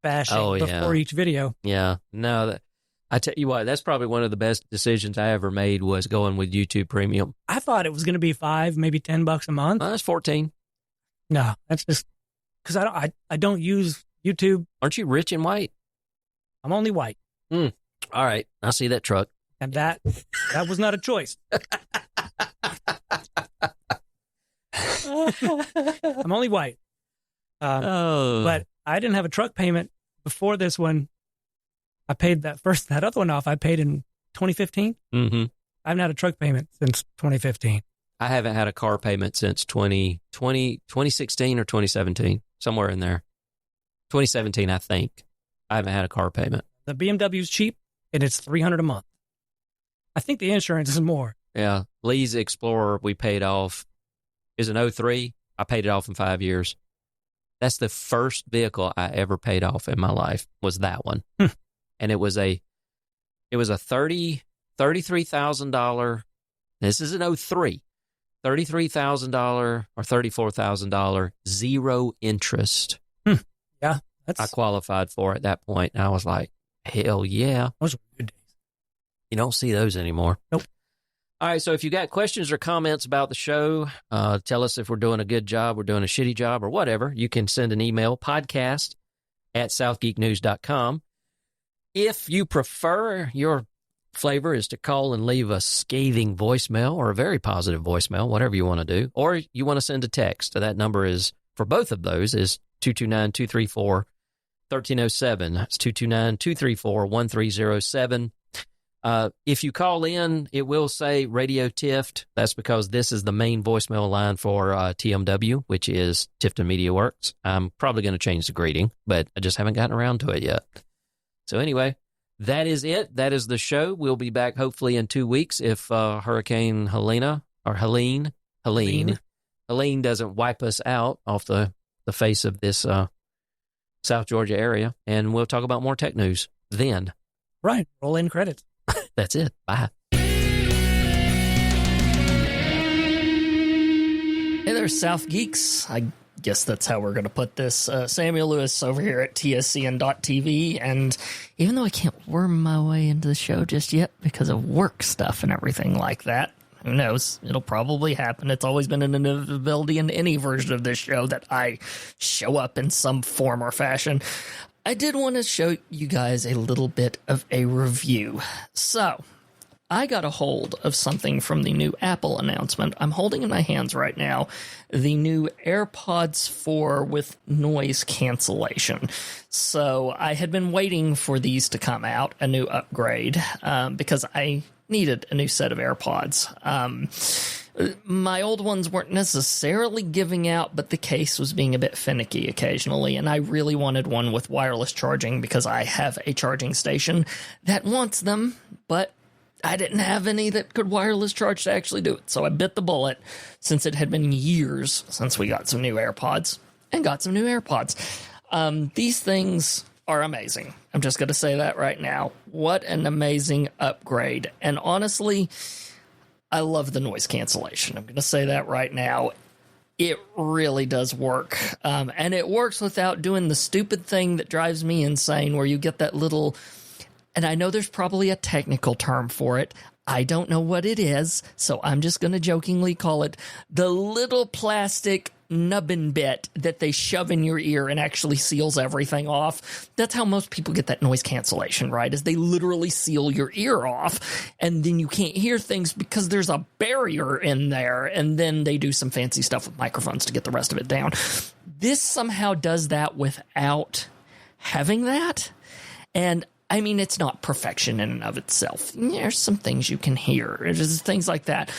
bashing before each video. Yeah, no, I tell you what, that's probably one of the best decisions I ever made was going with YouTube Premium. I thought it was going to be $5, maybe $10 a month. That's 14. No, that's just because I don't use YouTube. Aren't you rich and white? I'm only white. All right. I see that truck. And that was not a choice. I'm only white. But I didn't have a truck payment before this one. I paid that other one off. I paid in 2015. Mm-hmm. I haven't had a truck payment since 2015. I haven't had a car payment since 2016 or 2017, somewhere in there. 2017, I think. I haven't had a car payment. The BMW's cheap, and it's $300 a month. I think the insurance is more. Yeah. Lee's Explorer, we paid off, is an 03. I paid it off in 5 years. That's the first vehicle I ever paid off in my life, was that one. And it was a $33,000. This is an 03. $33,000 or $34,000, zero interest. Yeah. I qualified for at that point, and I was like, hell yeah. Those were good days. You don't see those anymore. Nope. All right, so if you got questions or comments about the show, tell us if we're doing a good job, we're doing a shitty job, or whatever, you can send an email, podcast@southgeeknews.com. If you prefer, your flavor is to call and leave a scathing voicemail or a very positive voicemail, whatever you want to do, or you want to send a text. That number is, for both of those, is 229-234-1307. That's 229-234-1307. If you call in, it will say Radio Tift. That's because this is the main voicemail line for TMW, which is Tifton Media Works. I'm probably going to change the greeting, but I just haven't gotten around to it yet. So anyway, that is it. That is the show. We'll be back hopefully in 2 weeks if Hurricane Helene doesn't wipe us out off the face of this South Georgia area, and we'll talk about more tech news then. Right. Roll in credits. That's it. Bye. Hey there, South Geeks. I guess that's how we're going to put this. Samuel Lewis over here at tscn.tv, and even though I can't worm my way into the show just yet because of work stuff and everything like that, who knows? It'll probably happen. It's always been an inevitability in any version of this show that I show up in some form or fashion. I did want to show you guys a little bit of a review. So, I got a hold of something from the new Apple announcement. I'm holding in my hands right now the new AirPods 4 with noise cancellation. So, I had been waiting for these to come out, a new upgrade, because I needed a new set of AirPods. My old ones weren't necessarily giving out, but the case was being a bit finicky occasionally, and I really wanted one with wireless charging because I have a charging station that wants them, but I didn't have any that could wireless charge to actually do it. So I bit the bullet, since it had been years since we got some new AirPods, and got some new AirPods. These things are amazing. I'm just going to say that right now. What an amazing upgrade. And honestly, I love the noise cancellation. I'm going to say that right now. It really does work. And it works without doing the stupid thing that drives me insane, where you get that little, and I know there's probably a technical term for it. I don't know what it is, so I'm just going to jokingly call it the little plastic nubbin bit that they shove in your ear and actually seals everything off. That's how most people get that noise cancellation, right? Is they literally seal your ear off, and then you can't hear things because there's a barrier in there, and then they do some fancy stuff with microphones to get the rest of it down. This somehow does that without having that, and I mean, it's not perfection in and of itself. There's some things you can hear. There's things like that.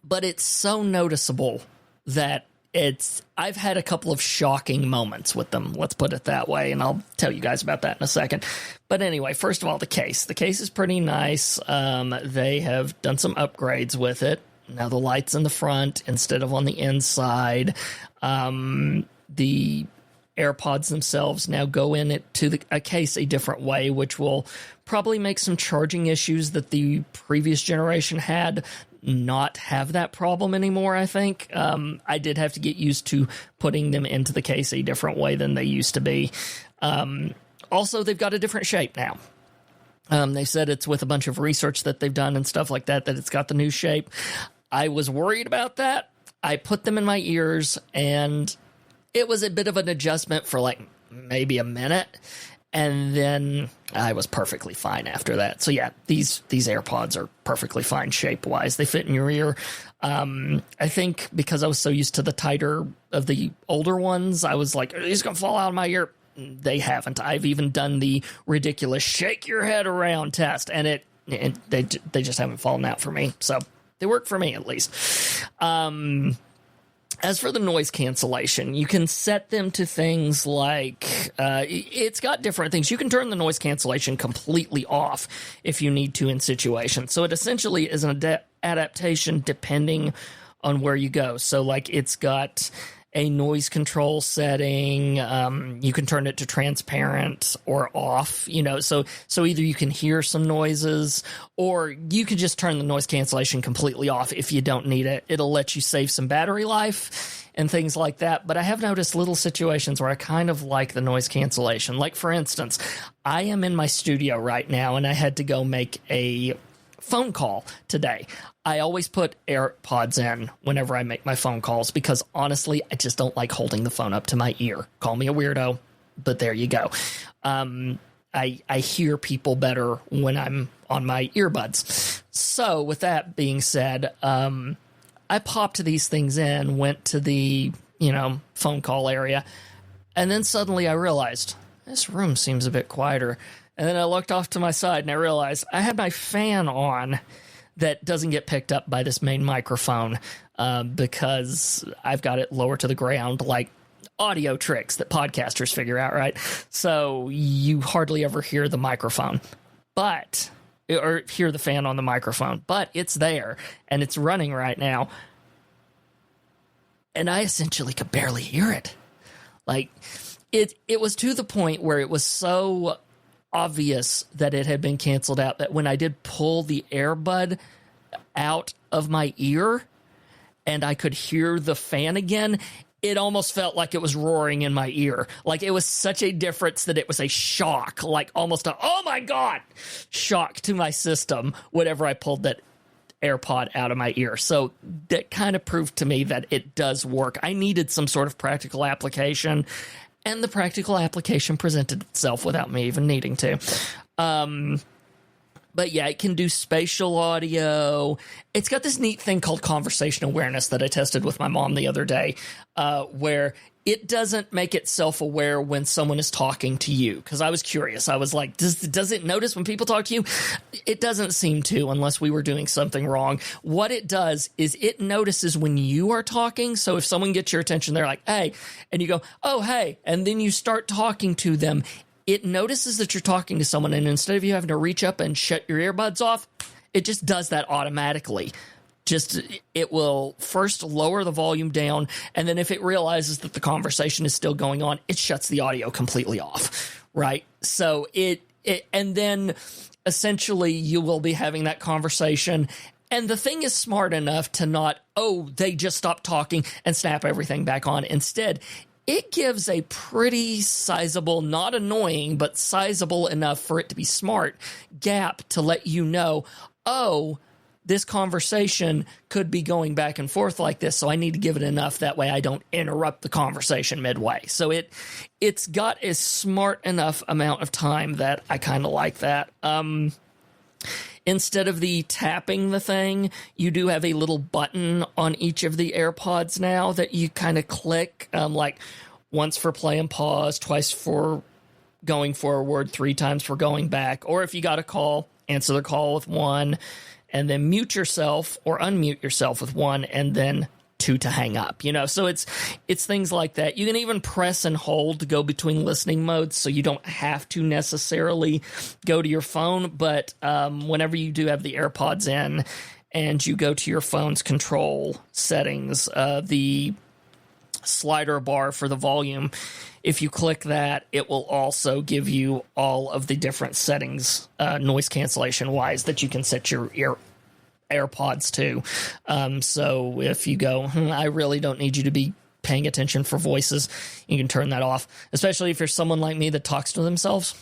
But it's so noticeable that I've had a couple of shocking moments with them, let's put it that way, and I'll tell you guys about that in a second. But anyway, first of all, the case. The case is pretty nice. They have done some upgrades with it. Now the light's in the front instead of on the inside. The AirPods themselves now go in a case a different way, which will probably make some charging issues that the previous generation had not have that problem anymore, I think. I did have to get used to putting them into the case a different way than they used to be. Also, they've got a different shape now. They said it's with a bunch of research that they've done and stuff like that it's got the new shape. I was worried about that. I put them in my ears, and it was a bit of an adjustment for like maybe a minute. And then I was perfectly fine after that. So yeah, these AirPods are perfectly fine shape-wise. They fit in your ear. I think because I was so used to the tighter of the older ones, I was like, are these going to fall out of my ear? They haven't. I've even done the ridiculous shake your head around test, and they just haven't fallen out for me. So they work for me, at least. As for the noise cancellation, you can set them to things like, it's got different things. You can turn the noise cancellation completely off if you need to in situations. So it essentially is an adaptation depending on where you go. So like it's got a noise control setting. You can turn it to transparent or off, so either you can hear some noises or you can just turn the noise cancellation completely off if you don't need it. It'll let you save some battery life and things like that. But I have noticed little situations where I kind of like the noise cancellation. Like, for instance, I am in my studio right now and I had to go make a phone call today. I always put AirPods in whenever I make my phone calls because honestly, I just don't like holding the phone up to my ear. Call me a weirdo, but there you go. I hear people better when I'm on my earbuds. So with that being said, I popped these things in, went to the, phone call area, and then suddenly I realized this room seems a bit quieter. And then I looked off to my side and I realized I had my fan on that doesn't get picked up by this main microphone because I've got it lower to the ground, like audio tricks that podcasters figure out, right? So you hardly ever hear the microphone, or hear the fan on the microphone, but it's there and it's running right now. And I essentially could barely hear it. Like it was to the point where it was so obvious that it had been canceled out that when I did pull the earbud out of my ear and I could hear the fan again, it almost felt like it was roaring in my ear. Like it was such a difference that it was a shock, like almost a, oh my God, shock to my system whenever I pulled that AirPod out of my ear. So that kind of proved to me that it does work. I needed some sort of practical application, and the practical application presented itself without me even needing to. But yeah, it can do spatial audio. It's got this neat thing called conversation awareness that I tested with my mom the other day, where it doesn't make itself aware when someone is talking to you. Because I was curious. I was like, does it notice when people talk to you? It doesn't seem to, unless we were doing something wrong. What it does is it notices when you are talking. So if someone gets your attention, they're like, hey, and you go, oh, hey, and then you start talking to them. It notices that you're talking to someone, and instead of you having to reach up and shut your earbuds off, it just does that automatically. It will first lower the volume down, and then if it realizes that the conversation is still going on, it shuts the audio completely off, right? So and then essentially you will be having that conversation, and the thing is smart enough to not, oh, they just stopped talking and snap everything back on. Instead, it gives a pretty sizable, not annoying, but sizable enough for it to be smart gap to let you know, oh, this conversation could be going back and forth like this, so I need to give it enough that way I don't interrupt the conversation midway. So it's got a smart enough amount of time that I kind of like that. Instead of the tapping the thing, you do have a little button on each of the AirPods now that you kind of click, like once for play and pause, twice for going forward, 3 times for going back. Or if you got a call, answer the call with 1, and then mute yourself or unmute yourself with 1, and then 2 to hang up, so it's things like that. You can even press and hold to go between listening modes, so you don't have to necessarily go to your phone. But whenever you do have the AirPods in and you go to your phone's control settings, the slider bar for the volume, if you click that, it will also give you all of the different settings, noise cancellation wise, that you can set your AirPods to. So if you go, I really don't need you to be paying attention for voices, you can turn that off, especially if you're someone like me that talks to themselves.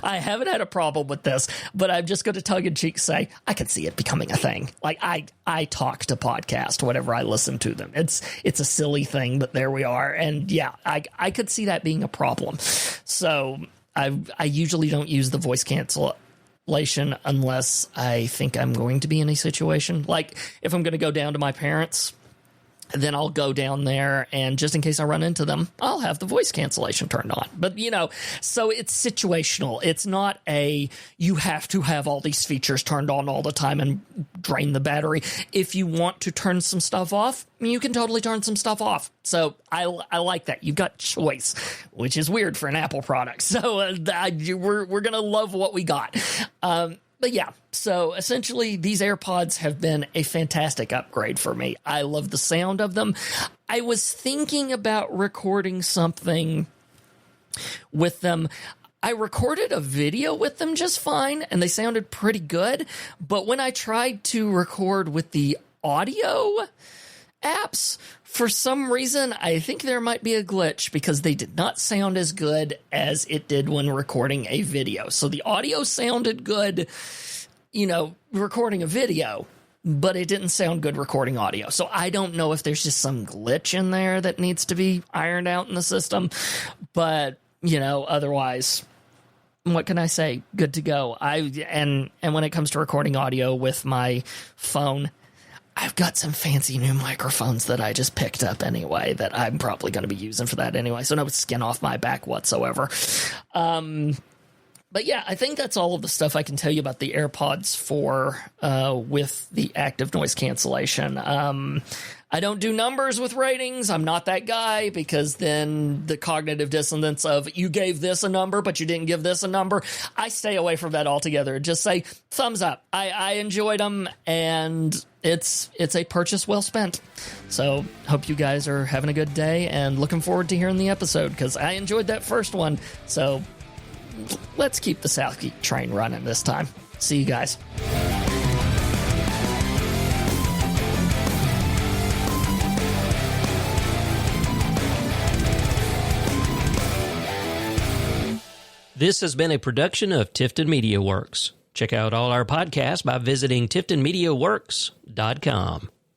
I haven't had a problem with this, but I'm just going to tongue-in-cheek say I could see it becoming a thing. Like I talk to podcasts whenever I listen to them. It's a silly thing, but there we are. And yeah, I could see that being a problem. So I usually don't use the voice cancellation unless I think I'm going to be in a situation. Like, if I'm going to go down to my parents', then I'll go down there, and just in case I run into them, I'll have the voice cancellation turned on. But, so it's situational. It's not you have to have all these features turned on all the time and drain the battery. If you want to turn some stuff off, you can totally turn some stuff off. So I like that. You've got choice, which is weird for an Apple product. So we're going to love what we got. But yeah, so essentially these AirPods have been a fantastic upgrade for me. I love the sound of them. I was thinking about recording something with them. I recorded a video with them just fine, and they sounded pretty good. But when I tried to record with the audio apps, for some reason, I think there might be a glitch because they did not sound as good as it did when recording a video. So the audio sounded good, recording a video, but it didn't sound good recording audio. So I don't know if there's just some glitch in there that needs to be ironed out in the system. But, otherwise, what can I say? Good to go. And when it comes to recording audio with my phone, I've got some fancy new microphones that I just picked up anyway that I'm probably going to be using for that anyway. So no skin off my back whatsoever. But yeah, I think that's all of the stuff I can tell you about the AirPods 4 with the active noise cancellation. I don't do numbers with ratings. I'm not that guy, because then the cognitive dissonance of you gave this a number, but you didn't give this a number. I stay away from that altogether. Just say thumbs up. I enjoyed them, and it's a purchase well spent. So hope you guys are having a good day and looking forward to hearing the episode, because I enjoyed that first one. So let's keep the South Geek train running this time. See you guys. This has been a production of Tifton Media Works. Check out all our podcasts by visiting tiftonmediaworks.com.